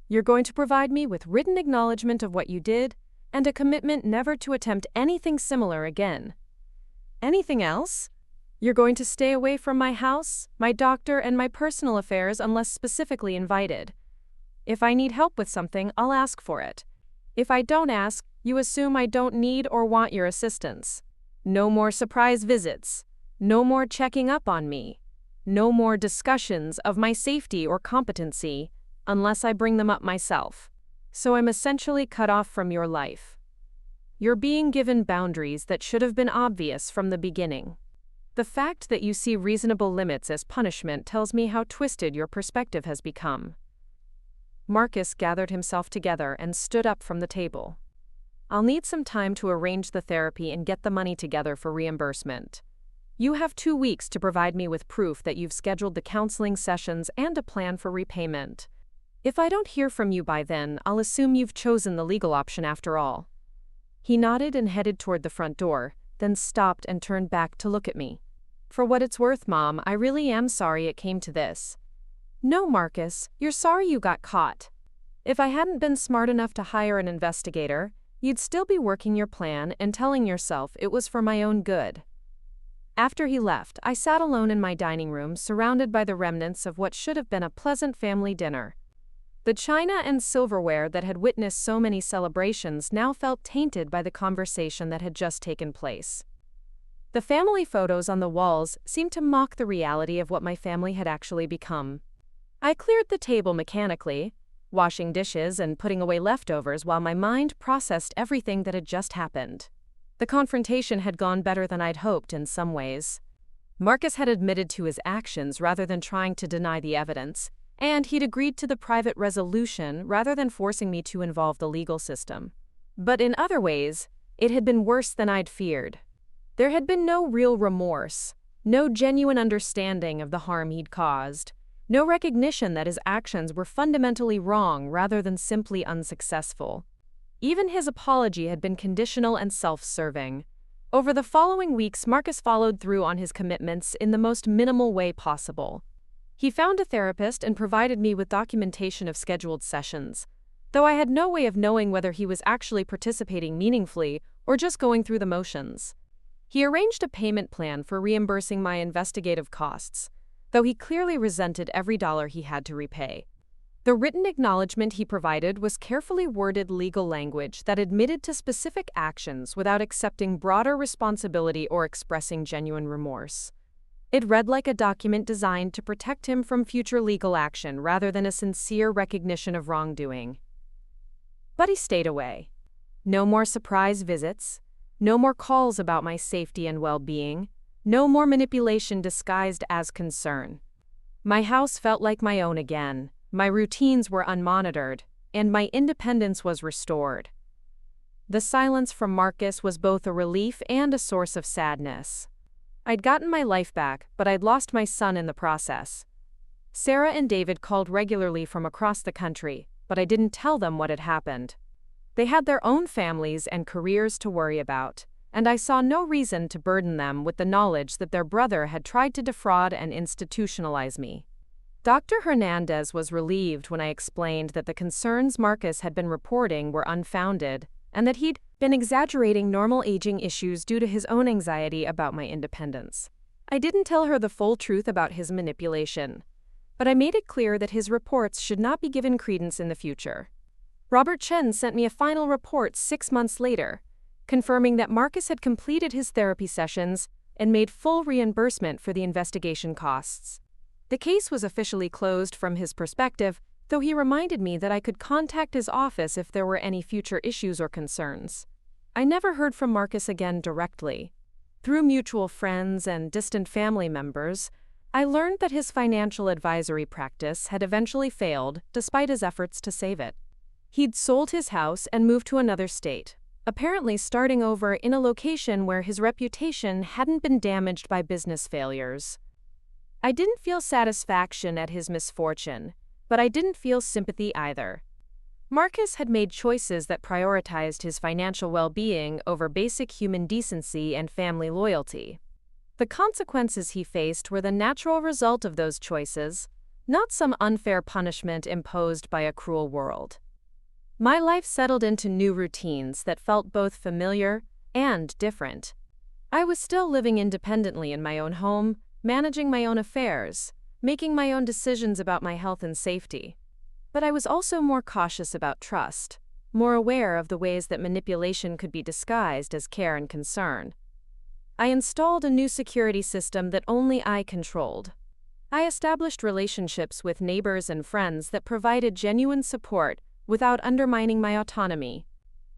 You're going to provide me with written acknowledgement of what you did and a commitment never to attempt anything similar again. Anything else? You're going to stay away from my house, my doctor, and my personal affairs unless specifically invited. If I need help with something, I'll ask for it. If I don't ask, you assume I don't need or want your assistance. No more surprise visits. No more checking up on me. No more discussions of my safety or competency unless I bring them up myself. So I'm essentially cut off from your life. You're being given boundaries that should have been obvious from the beginning. The fact that you see reasonable limits as punishment tells me how twisted your perspective has become. Marcus gathered himself together and stood up from the table. I'll need some time to arrange the therapy and get the money together for reimbursement. You have 2 weeks to provide me with proof that you've scheduled the counseling sessions and a plan for repayment. If I don't hear from you by then, I'll assume you've chosen the legal option after all. He nodded and headed toward the front door, then stopped and turned back to look at me. For what it's worth, Mom, I really am sorry it came to this. No, Marcus, you're sorry you got caught. If I hadn't been smart enough to hire an investigator, you'd still be working your plan and telling yourself it was for my own good. After he left, I sat alone in my dining room, surrounded by the remnants of what should have been a pleasant family dinner. The china and silverware that had witnessed so many celebrations now felt tainted by the conversation that had just taken place. The family photos on the walls seemed to mock the reality of what my family had actually become. I cleared the table mechanically, washing dishes and putting away leftovers while my mind processed everything that had just happened. The confrontation had gone better than I'd hoped in some ways. Marcus had admitted to his actions rather than trying to deny the evidence, and he'd agreed to the private resolution rather than forcing me to involve the legal system. But in other ways, it had been worse than I'd feared. There had been no real remorse, no genuine understanding of the harm he'd caused, no recognition that his actions were fundamentally wrong rather than simply unsuccessful. Even his apology had been conditional and self-serving. Over the following weeks, Marcus followed through on his commitments in the most minimal way possible. He found a therapist and provided me with documentation of scheduled sessions, though I had no way of knowing whether he was actually participating meaningfully or just going through the motions. He arranged a payment plan for reimbursing my investigative costs, though he clearly resented every dollar he had to repay. The written acknowledgement he provided was carefully worded legal language that admitted to specific actions without accepting broader responsibility or expressing genuine remorse. It read like a document designed to protect him from future legal action rather than a sincere recognition of wrongdoing. But he stayed away. No more surprise visits, no more calls about my safety and well-being, no more manipulation disguised as concern. My house felt like my own again, my routines were unmonitored, and my independence was restored. The silence from Marcus was both a relief and a source of sadness. I'd gotten my life back, but I'd lost my son in the process. Sarah and David called regularly from across the country, but I didn't tell them what had happened. They had their own families and careers to worry about, and I saw no reason to burden them with the knowledge that their brother had tried to defraud and institutionalize me. Dr. Hernandez was relieved when I explained that the concerns Marcus had been reporting were unfounded, and that he'd been exaggerating normal aging issues due to his own anxiety about my independence. I didn't tell her the full truth about his manipulation, but I made it clear that his reports should not be given credence in the future. Robert Chen sent me a final report 6 months later, confirming that Marcus had completed his therapy sessions and made full reimbursement for the investigation costs. The case was officially closed from his perspective, though he reminded me that I could contact his office if there were any future issues or concerns. I never heard from Marcus again directly. Through mutual friends and distant family members, I learned that his financial advisory practice had eventually failed despite his efforts to save it. He'd sold his house and moved to another state, apparently starting over in a location where his reputation hadn't been damaged by business failures. I didn't feel satisfaction at his misfortune, but I didn't feel sympathy either. Marcus had made choices that prioritized his financial well-being over basic human decency and family loyalty. The consequences he faced were the natural result of those choices, not some unfair punishment imposed by a cruel world. My life settled into new routines that felt both familiar and different. I was still living independently in my own home, managing my own affairs, making my own decisions about my health and safety. But I was also more cautious about trust, more aware of the ways that manipulation could be disguised as care and concern. I installed a new security system that only I controlled. I established relationships with neighbors and friends that provided genuine support without undermining my autonomy.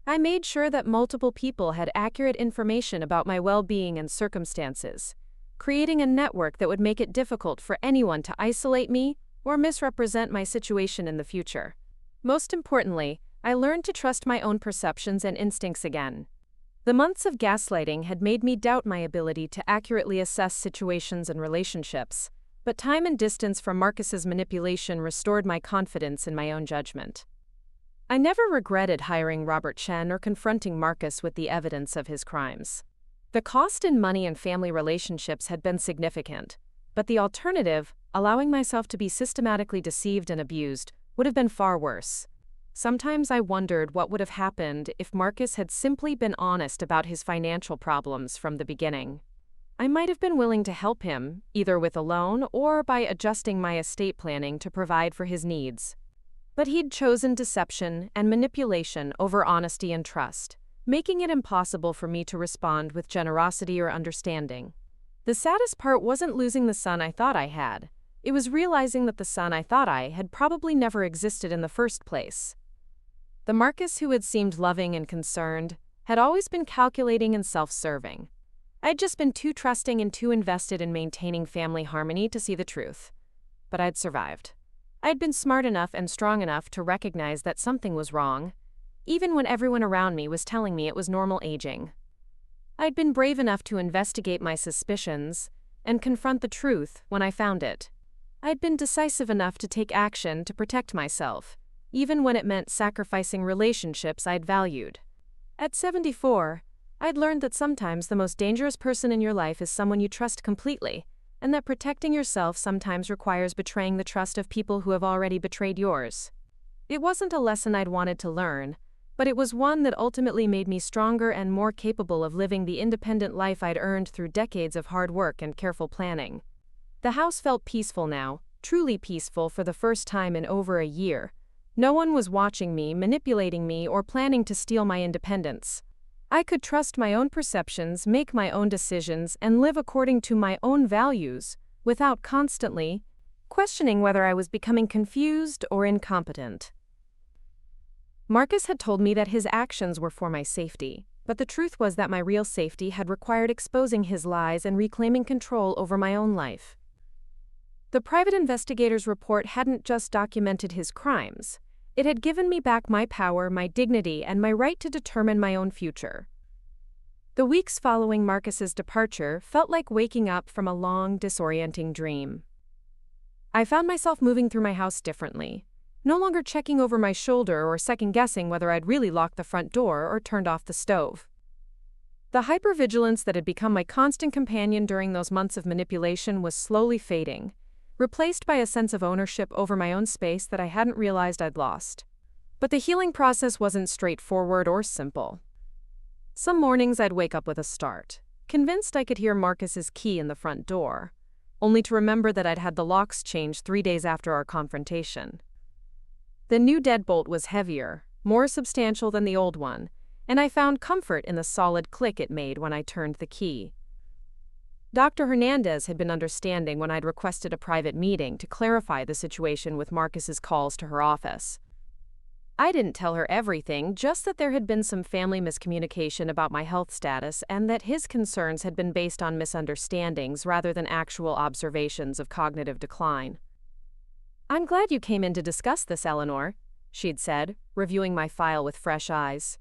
I made sure that multiple people had accurate information about my well-being and circumstances, creating a network that would make it difficult for anyone to isolate me or misrepresent my situation in the future. Most importantly, I learned to trust my own perceptions and instincts again. The months of gaslighting had made me doubt my ability to accurately assess situations and relationships, but time and distance from Marcus's manipulation restored my confidence in my own judgment. I never regretted hiring Robert Chen or confronting Marcus with the evidence of his crimes. The cost in money and family relationships had been significant, but the alternative, allowing myself to be systematically deceived and abused, would have been far worse. Sometimes I wondered what would have happened if Marcus had simply been honest about his financial problems from the beginning. I might have been willing to help him, either with a loan or by adjusting my estate planning to provide for his needs. But he'd chosen deception and manipulation over honesty and trust, making it impossible for me to respond with generosity or understanding. The saddest part wasn't losing the son I thought I had. It was realizing that the son I thought I had probably never existed in the first place. The Marcus who had seemed loving and concerned had always been calculating and self-serving. I'd just been too trusting and too invested in maintaining family harmony to see the truth. But I'd survived. I'd been smart enough and strong enough to recognize that something was wrong, even when everyone around me was telling me it was normal aging. I'd been brave enough to investigate my suspicions and confront the truth when I found it. I'd been decisive enough to take action to protect myself, even when it meant sacrificing relationships I'd valued. At 74, I'd learned that sometimes the most dangerous person in your life is someone you trust completely, and that protecting yourself sometimes requires betraying the trust of people who have already betrayed yours. It wasn't a lesson I'd wanted to learn, but it was one that ultimately made me stronger and more capable of living the independent life I'd earned through decades of hard work and careful planning. The house felt peaceful now, truly peaceful for the first time in over a year. No one was watching me, manipulating me, or planning to steal my independence. I could trust my own perceptions, make my own decisions, and live according to my own values, without constantly questioning whether I was becoming confused or incompetent. Marcus had told me that his actions were for my safety, but the truth was that my real safety had required exposing his lies and reclaiming control over my own life. The private investigator's report hadn't just documented his crimes. It had given me back my power, my dignity, and my right to determine my own future. The weeks following Marcus's departure felt like waking up from a long, disorienting dream. I found myself moving through my house differently, no longer checking over my shoulder or second-guessing whether I'd really locked the front door or turned off the stove. The hypervigilance that had become my constant companion during those months of manipulation was slowly fading, replaced by a sense of ownership over my own space that I hadn't realized I'd lost. But the healing process wasn't straightforward or simple. Some mornings I'd wake up with a start, convinced I could hear Marcus's key in the front door, only to remember that I'd had the locks changed 3 days after our confrontation. The new deadbolt was heavier, more substantial than the old one, and I found comfort in the solid click it made when I turned the key. Dr. Hernandez had been understanding when I'd requested a private meeting to clarify the situation with Marcus's calls to her office. I didn't tell her everything, just that there had been some family miscommunication about my health status and that his concerns had been based on misunderstandings rather than actual observations of cognitive decline. "I'm glad you came in to discuss this, Eleanor," she'd said, reviewing my file with fresh eyes.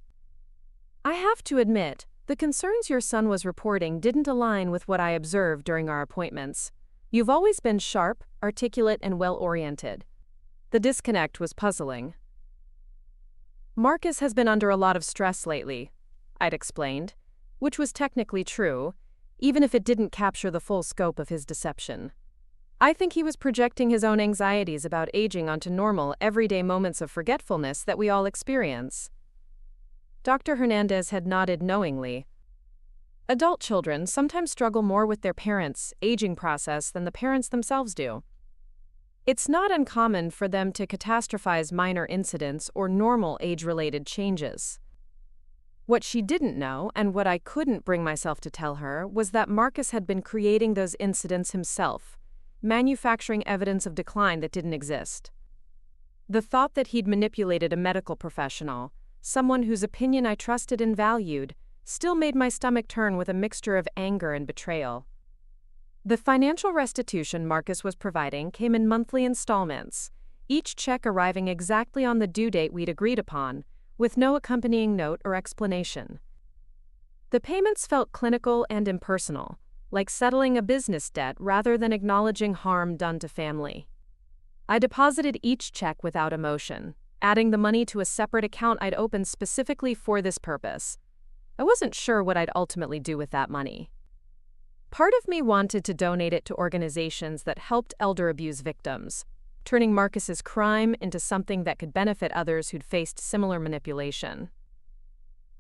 "I have to admit, the concerns your son was reporting didn't align with what I observed during our appointments. You've always been sharp, articulate, and well-oriented." The disconnect was puzzling. "Marcus has been under a lot of stress lately," I'd explained, which was technically true, even if it didn't capture the full scope of his deception. I think he was projecting his own anxieties about aging onto normal, everyday moments of forgetfulness that we all experience. Dr. Hernandez had nodded knowingly. Adult children sometimes struggle more with their parents' aging process than the parents themselves do. It's not uncommon for them to catastrophize minor incidents or normal age-related changes. What she didn't know, and what I couldn't bring myself to tell her, was that Marcus had been creating those incidents himself, manufacturing evidence of decline that didn't exist. The thought that he'd manipulated a medical professional, someone whose opinion I trusted and valued, still made my stomach turn with a mixture of anger and betrayal. The financial restitution Marcus was providing came in monthly installments, each check arriving exactly on the due date we'd agreed upon, with no accompanying note or explanation. The payments felt clinical and impersonal, like settling a business debt rather than acknowledging harm done to family. I deposited each check without emotion, adding the money to a separate account I'd opened specifically for this purpose. I wasn't sure what I'd ultimately do with that money. Part of me wanted to donate it to organizations that helped elder abuse victims, turning Marcus's crime into something that could benefit others who'd faced similar manipulation.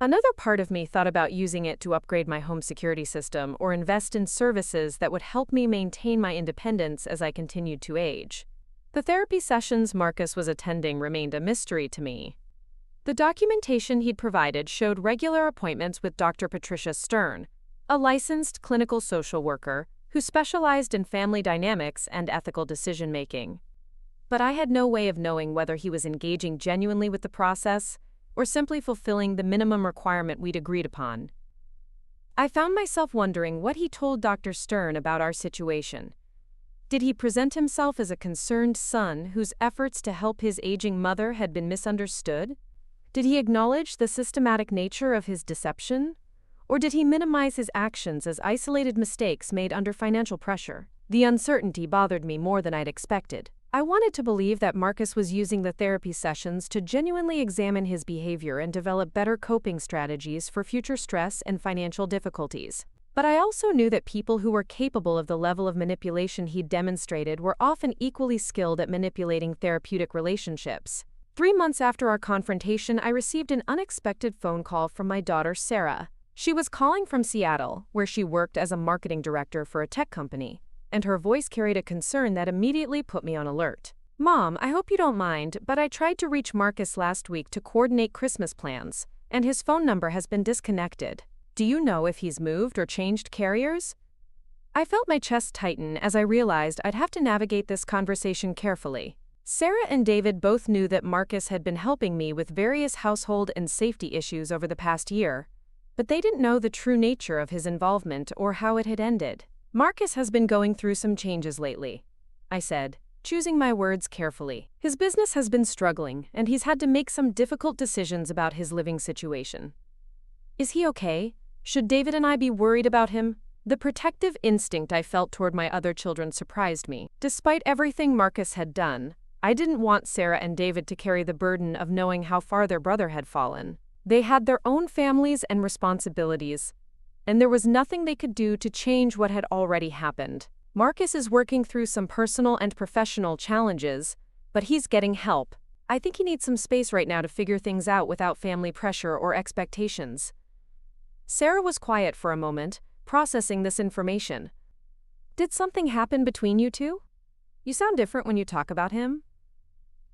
Another part of me thought about using it to upgrade my home security system or invest in services that would help me maintain my independence as I continued to age. The therapy sessions Marcus was attending remained a mystery to me. The documentation he'd provided showed regular appointments with Dr. Patricia Stern, a licensed clinical social worker who specialized in family dynamics and ethical decision-making. But I had no way of knowing whether he was engaging genuinely with the process or simply fulfilling the minimum requirement we'd agreed upon. I found myself wondering what he told Dr. Stern about our situation. Did he present himself as a concerned son whose efforts to help his aging mother had been misunderstood? Did he acknowledge the systematic nature of his deception? Or did he minimize his actions as isolated mistakes made under financial pressure? The uncertainty bothered me more than I'd expected. I wanted to believe that Marcus was using the therapy sessions to genuinely examine his behavior and develop better coping strategies for future stress and financial difficulties. But I also knew that people who were capable of the level of manipulation he'd demonstrated were often equally skilled at manipulating therapeutic relationships. 3 months after our confrontation, I received an unexpected phone call from my daughter, Sarah. She was calling from Seattle, where she worked as a marketing director for a tech company, and her voice carried a concern that immediately put me on alert. "Mom, I hope you don't mind, but I tried to reach Marcus last week to coordinate Christmas plans, and his phone number has been disconnected. Do you know if he's moved or changed carriers?" I felt my chest tighten as I realized I'd have to navigate this conversation carefully. Sarah and David both knew that Marcus had been helping me with various household and safety issues over the past year, but they didn't know the true nature of his involvement or how it had ended. "Marcus has been going through some changes lately," I said, choosing my words carefully. "His business has been struggling, and he's had to make some difficult decisions about his living situation. Is he okay? Should David and I be worried about him?" The protective instinct I felt toward my other children surprised me. Despite everything Marcus had done, I didn't want Sarah and David to carry the burden of knowing how far their brother had fallen. They had their own families and responsibilities, and there was nothing they could do to change what had already happened. Marcus is working through some personal and professional challenges, but he's getting help. I think he needs some space right now to figure things out without family pressure or expectations. Sarah was quiet for a moment, processing this information. "Did something happen between you two? You sound different when you talk about him."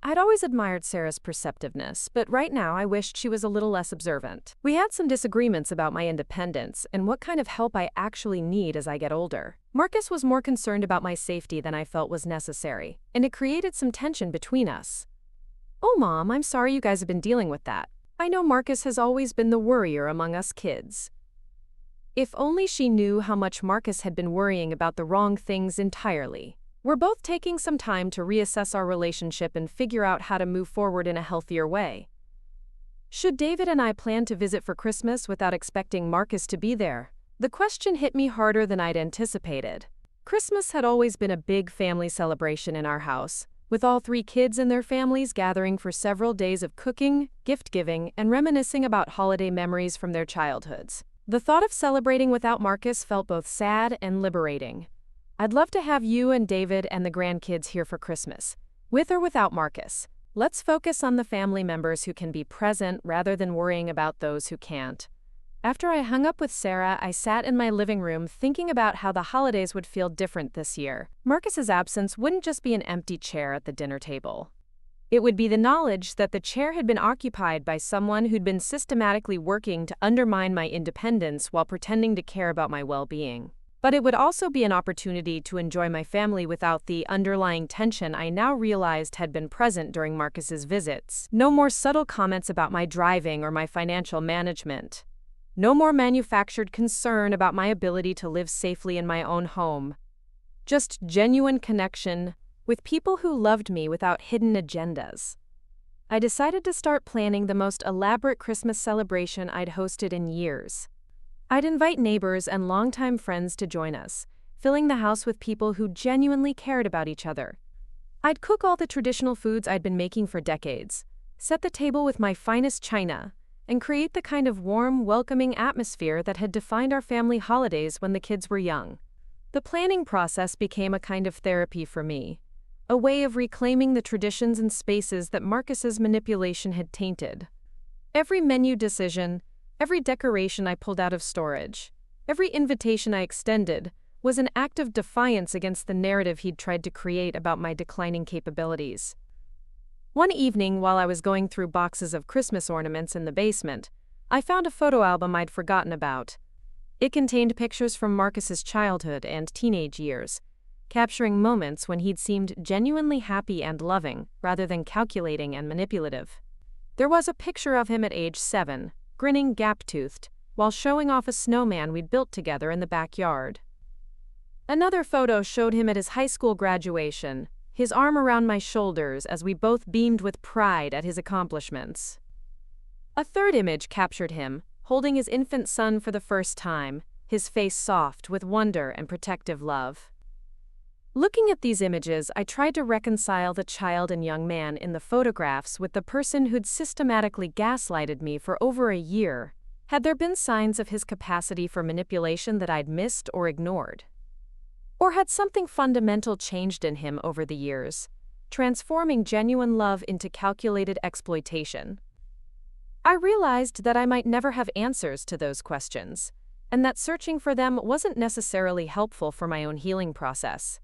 I'd always admired Sarah's perceptiveness, but right now I wished she was a little less observant. We had some disagreements about my independence and what kind of help I actually need as I get older. Marcus was more concerned about my safety than I felt was necessary, and it created some tension between us. "Oh, Mom, I'm sorry you guys have been dealing with that. I know Marcus has always been the worrier among us kids." If only she knew how much Marcus had been worrying about the wrong things entirely. We're both taking some time to reassess our relationship and figure out how to move forward in a healthier way. Should David and I plan to visit for Christmas without expecting Marcus to be there? The question hit me harder than I'd anticipated. Christmas had always been a big family celebration in our house, with all 3 kids and their families gathering for several days of cooking, gift-giving, and reminiscing about holiday memories from their childhoods. The thought of celebrating without Marcus felt both sad and liberating. "I'd love to have you and David and the grandkids here for Christmas, with or without Marcus. Let's focus on the family members who can be present rather than worrying about those who can't." After I hung up with Sarah, I sat in my living room thinking about how the holidays would feel different this year. Marcus's absence wouldn't just be an empty chair at the dinner table. It would be the knowledge that the chair had been occupied by someone who'd been systematically working to undermine my independence while pretending to care about my well-being. But it would also be an opportunity to enjoy my family without the underlying tension I now realized had been present during Marcus's visits. No more subtle comments about my driving or my financial management. No more manufactured concern about my ability to live safely in my own home. Just genuine connection with people who loved me without hidden agendas. I decided to start planning the most elaborate Christmas celebration I'd hosted in years. I'd invite neighbors and longtime friends to join us, filling the house with people who genuinely cared about each other. I'd cook all the traditional foods I'd been making for decades, set the table with my finest china, and create the kind of warm, welcoming atmosphere that had defined our family holidays when the kids were young. The planning process became a kind of therapy for me, a way of reclaiming the traditions and spaces that Marcus's manipulation had tainted. Every menu decision, every decoration I pulled out of storage, every invitation I extended, was an act of defiance against the narrative he'd tried to create about my declining capabilities. One evening, while I was going through boxes of Christmas ornaments in the basement, I found a photo album I'd forgotten about. It contained pictures from Marcus's childhood and teenage years, capturing moments when he'd seemed genuinely happy and loving, rather than calculating and manipulative. There was a picture of him at age 7, grinning gap-toothed, while showing off a snowman we'd built together in the backyard. Another photo showed him at his high school graduation, his arm around my shoulders as we both beamed with pride at his accomplishments. A third image captured him, holding his infant son for the first time, his face soft with wonder and protective love. Looking at these images, I tried to reconcile the child and young man in the photographs with the person who'd systematically gaslighted me for over a year. Had there been signs of his capacity for manipulation that I'd missed or ignored? Or had something fundamental changed in him over the years, transforming genuine love into calculated exploitation? I realized that I might never have answers to those questions, and that searching for them wasn't necessarily helpful for my own healing process.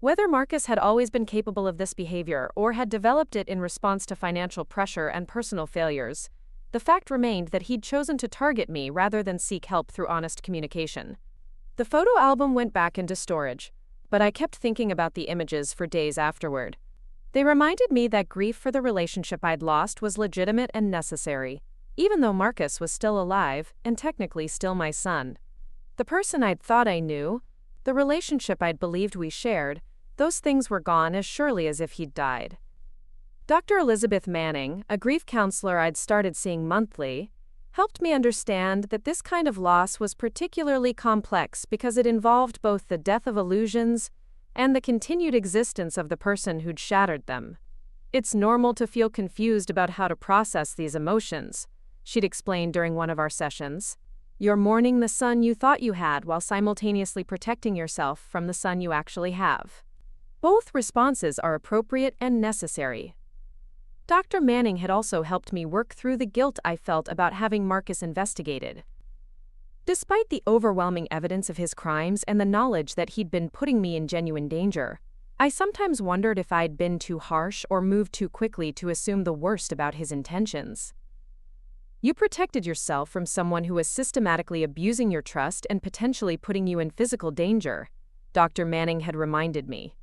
Whether Marcus had always been capable of this behavior or had developed it in response to financial pressure and personal failures, the fact remained that he'd chosen to target me rather than seek help through honest communication. The photo album went back into storage, but I kept thinking about the images for days afterward. They reminded me that grief for the relationship I'd lost was legitimate and necessary, even though Marcus was still alive and technically still my son. The person I'd thought I knew, the relationship I'd believed we shared, those things were gone as surely as if he'd died. Dr. Elizabeth Manning, a grief counselor I'd started seeing monthly, helped me understand that this kind of loss was particularly complex because it involved both the death of illusions and the continued existence of the person who'd shattered them. It's normal to feel confused about how to process these emotions, she'd explained during one of our sessions. You're mourning the son you thought you had while simultaneously protecting yourself from the son you actually have. Both responses are appropriate and necessary. Dr. Manning had also helped me work through the guilt I felt about having Marcus investigated. Despite the overwhelming evidence of his crimes and the knowledge that he'd been putting me in genuine danger, I sometimes wondered if I'd been too harsh or moved too quickly to assume the worst about his intentions. You protected yourself from someone who was systematically abusing your trust and potentially putting you in physical danger, Dr. Manning had reminded me.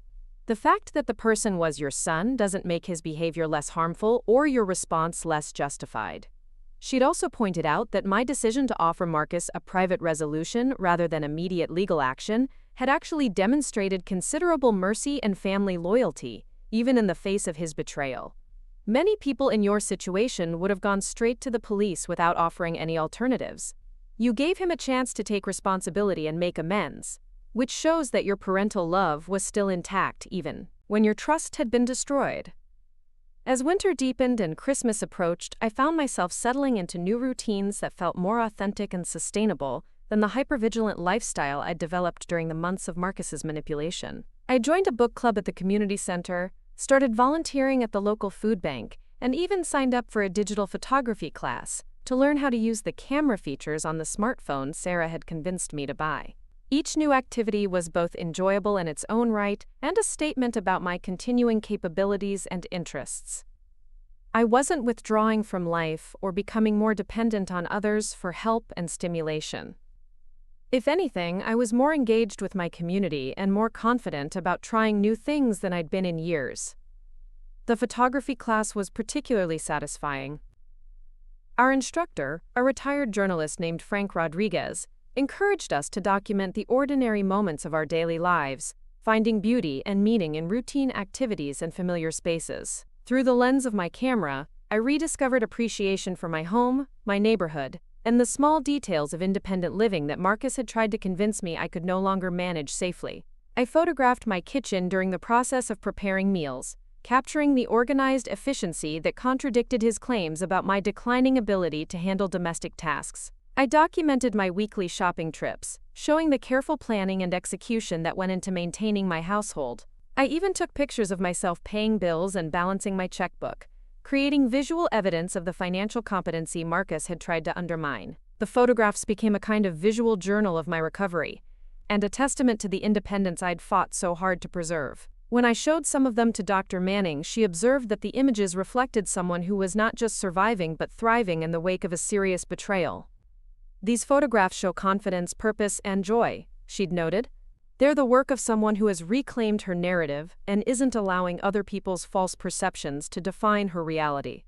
The fact that the person was your son doesn't make his behavior less harmful or your response less justified. She'd also pointed out that my decision to offer Marcus a private resolution rather than immediate legal action had actually demonstrated considerable mercy and family loyalty, even in the face of his betrayal. Many people in your situation would have gone straight to the police without offering any alternatives. You gave him a chance to take responsibility and make amends, which shows that your parental love was still intact even when your trust had been destroyed. As winter deepened and Christmas approached, I found myself settling into new routines that felt more authentic and sustainable than the hypervigilant lifestyle I'd developed during the months of Marcus's manipulation. I joined a book club at the community center, started volunteering at the local food bank, and even signed up for a digital photography class to learn how to use the camera features on the smartphone Sarah had convinced me to buy. Each new activity was both enjoyable in its own right and a statement about my continuing capabilities and interests. I wasn't withdrawing from life or becoming more dependent on others for help and stimulation. If anything, I was more engaged with my community and more confident about trying new things than I'd been in years. The photography class was particularly satisfying. Our instructor, a retired journalist named Frank Rodriguez, encouraged us to document the ordinary moments of our daily lives, finding beauty and meaning in routine activities and familiar spaces. Through the lens of my camera, I rediscovered appreciation for my home, my neighborhood, and the small details of independent living that Marcus had tried to convince me I could no longer manage safely. I photographed my kitchen during the process of preparing meals, capturing the organized efficiency that contradicted his claims about my declining ability to handle domestic tasks. I documented my weekly shopping trips, showing the careful planning and execution that went into maintaining my household. I even took pictures of myself paying bills and balancing my checkbook, creating visual evidence of the financial competency Marcus had tried to undermine. The photographs became a kind of visual journal of my recovery, and a testament to the independence I'd fought so hard to preserve. When I showed some of them to Dr. Manning, she observed that the images reflected someone who was not just surviving but thriving in the wake of a serious betrayal. These photographs show confidence, purpose, and joy, she'd noted. They're the work of someone who has reclaimed her narrative and isn't allowing other people's false perceptions to define her reality.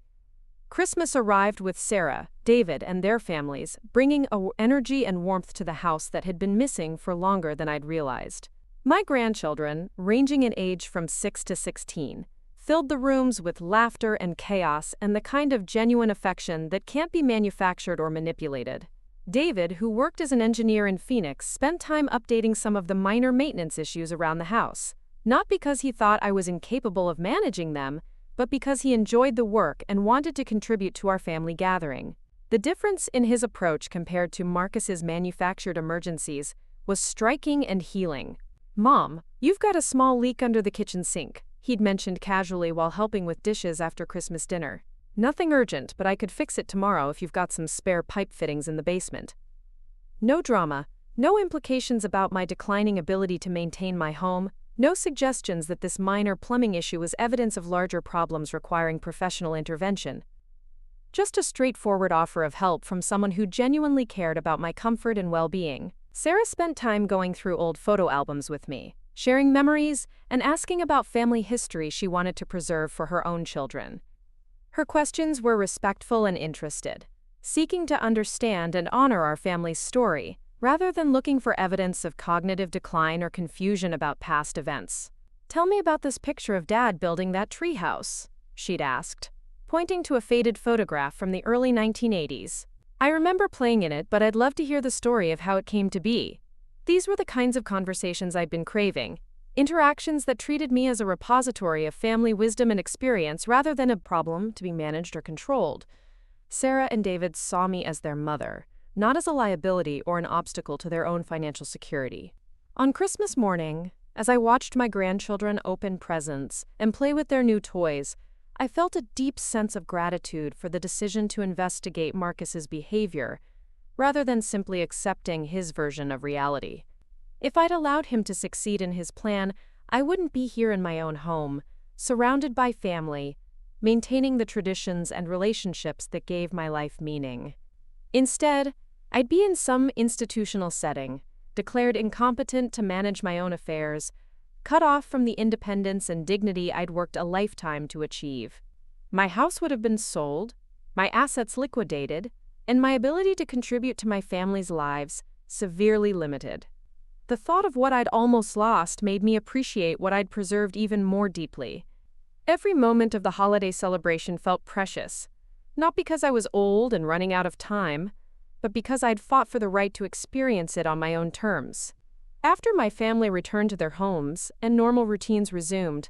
Christmas arrived with Sarah, David, and their families, bringing energy and warmth to the house that had been missing for longer than I'd realized. My grandchildren, ranging in age from 6 to 16, filled the rooms with laughter and chaos and the kind of genuine affection that can't be manufactured or manipulated. David, who worked as an engineer in Phoenix, spent time updating some of the minor maintenance issues around the house, not because he thought I was incapable of managing them, but because he enjoyed the work and wanted to contribute to our family gathering. The difference in his approach compared to Marcus's manufactured emergencies was striking and healing. "Mom, you've got a small leak under the kitchen sink," he'd mentioned casually while helping with dishes after Christmas dinner. "Nothing urgent, but I could fix it tomorrow if you've got some spare pipe fittings in the basement." No drama, no implications about my declining ability to maintain my home, no suggestions that this minor plumbing issue was evidence of larger problems requiring professional intervention. Just a straightforward offer of help from someone who genuinely cared about my comfort and well-being. Sarah spent time going through old photo albums with me, sharing memories, and asking about family history she wanted to preserve for her own children. Her questions were respectful and interested, seeking to understand and honor our family's story, rather than looking for evidence of cognitive decline or confusion about past events. "Tell me about this picture of Dad building that treehouse," she'd asked, pointing to a faded photograph from the early 1980s. "I remember playing in it, but I'd love to hear the story of how it came to be." These were the kinds of conversations I'd been craving, interactions that treated me as a repository of family wisdom and experience rather than a problem to be managed or controlled. Sarah and David saw me as their mother, not as a liability or an obstacle to their own financial security. On Christmas morning, as I watched my grandchildren open presents and play with their new toys, I felt a deep sense of gratitude for the decision to investigate Marcus's behavior, rather than simply accepting his version of reality. If I'd allowed him to succeed in his plan, I wouldn't be here in my own home, surrounded by family, maintaining the traditions and relationships that gave my life meaning. Instead, I'd be in some institutional setting, declared incompetent to manage my own affairs, cut off from the independence and dignity I'd worked a lifetime to achieve. My house would have been sold, my assets liquidated, and my ability to contribute to my family's lives severely limited. The thought of what I'd almost lost made me appreciate what I'd preserved even more deeply. Every moment of the holiday celebration felt precious, not because I was old and running out of time, but because I'd fought for the right to experience it on my own terms. After my family returned to their homes and normal routines resumed,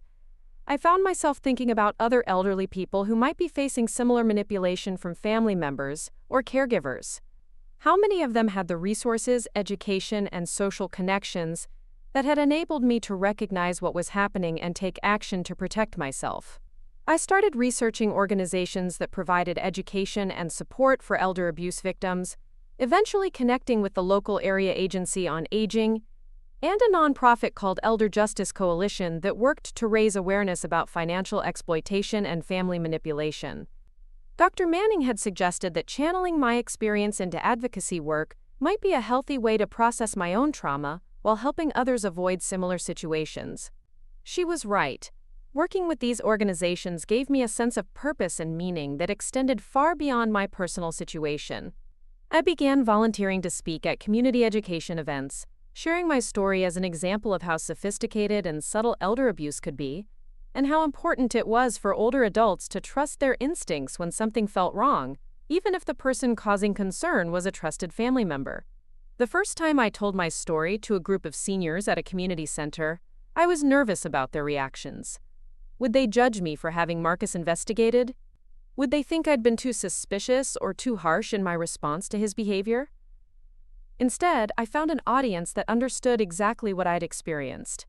I found myself thinking about other elderly people who might be facing similar manipulation from family members or caregivers. How many of them had the resources, education, and social connections that had enabled me to recognize what was happening and take action to protect myself? I started researching organizations that provided education and support for elder abuse victims, eventually connecting with the local area agency on aging and a nonprofit called Elder Justice Coalition that worked to raise awareness about financial exploitation and family manipulation. Dr. Manning had suggested that channeling my experience into advocacy work might be a healthy way to process my own trauma while helping others avoid similar situations. She was right. Working with these organizations gave me a sense of purpose and meaning that extended far beyond my personal situation. I began volunteering to speak at community education events, sharing my story as an example of how sophisticated and subtle elder abuse could be, and how important it was for older adults to trust their instincts when something felt wrong, even if the person causing concern was a trusted family member. The first time I told my story to a group of seniors at a community center, I was nervous about their reactions. Would they judge me for having Marcus investigated? Would they think I'd been too suspicious or too harsh in my response to his behavior? Instead, I found an audience that understood exactly what I'd experienced.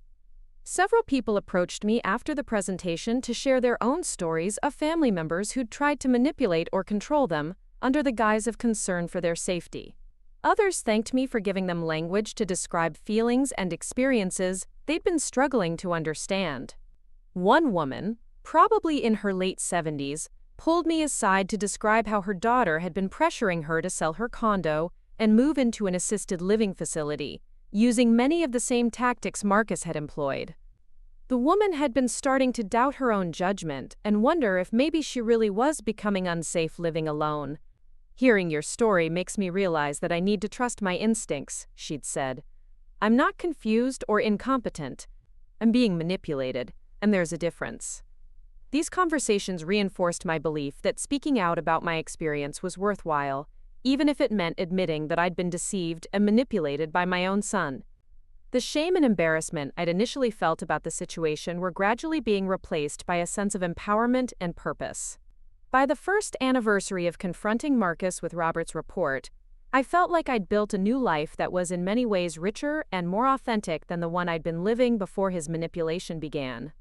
Several people approached me after the presentation to share their own stories of family members who'd tried to manipulate or control them under the guise of concern for their safety. Others thanked me for giving them language to describe feelings and experiences they'd been struggling to understand. One woman, probably in her late 70s, pulled me aside to describe how her daughter had been pressuring her to sell her condo and move into an assisted living facility, using many of the same tactics Marcus had employed. The woman had been starting to doubt her own judgment and wonder if maybe she really was becoming unsafe living alone. "Hearing your story makes me realize that I need to trust my instincts," she'd said. "I'm not confused or incompetent. I'm being manipulated, and there's a difference." These conversations reinforced my belief that speaking out about my experience was worthwhile, even if it meant admitting that I'd been deceived and manipulated by my own son. The shame and embarrassment I'd initially felt about the situation were gradually being replaced by a sense of empowerment and purpose. By the first anniversary of confronting Marcus with Robert's report, I felt like I'd built a new life that was in many ways richer and more authentic than the one I'd been living before his manipulation began.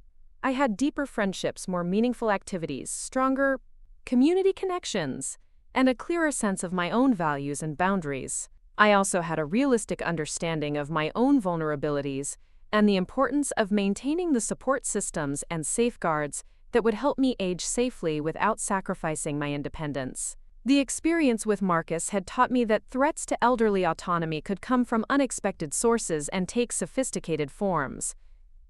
I had deeper friendships, more meaningful activities, stronger community connections, and a clearer sense of my own values and boundaries. I also had a realistic understanding of my own vulnerabilities and the importance of maintaining the support systems and safeguards that would help me age safely without sacrificing my independence. The experience with Marcus had taught me that threats to elderly autonomy could come from unexpected sources and take sophisticated forms.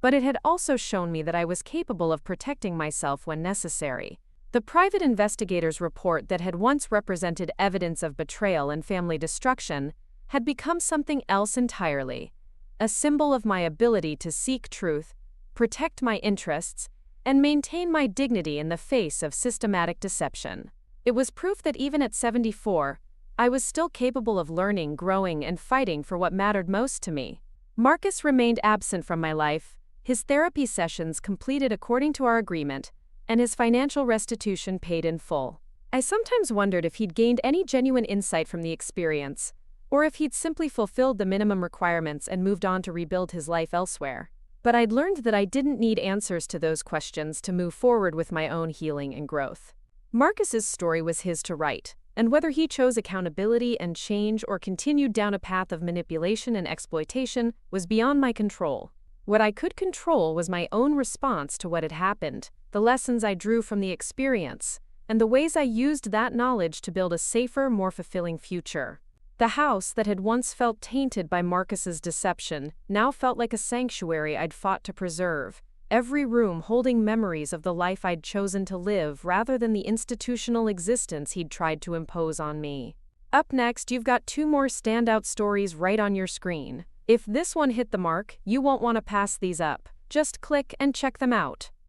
But it had also shown me that I was capable of protecting myself when necessary. The private investigator's report that had once represented evidence of betrayal and family destruction had become something else entirely, a symbol of my ability to seek truth, protect my interests, and maintain my dignity in the face of systematic deception. It was proof that even at 74, I was still capable of learning, growing, and fighting for what mattered most to me. Marcus remained absent from my life, his therapy sessions completed according to our agreement, and his financial restitution paid in full. I sometimes wondered if he'd gained any genuine insight from the experience, or if he'd simply fulfilled the minimum requirements and moved on to rebuild his life elsewhere. But I'd learned that I didn't need answers to those questions to move forward with my own healing and growth. Marcus's story was his to write, and whether he chose accountability and change or continued down a path of manipulation and exploitation was beyond my control. What I could control was my own response to what had happened, the lessons I drew from the experience, and the ways I used that knowledge to build a safer, more fulfilling future. The house that had once felt tainted by Marcus's deception now felt like a sanctuary I'd fought to preserve, every room holding memories of the life I'd chosen to live rather than the institutional existence he'd tried to impose on me. Up next, you've got 2 more standout stories right on your screen. If this one hit the mark, you won't want to pass these up. Just click and check them out.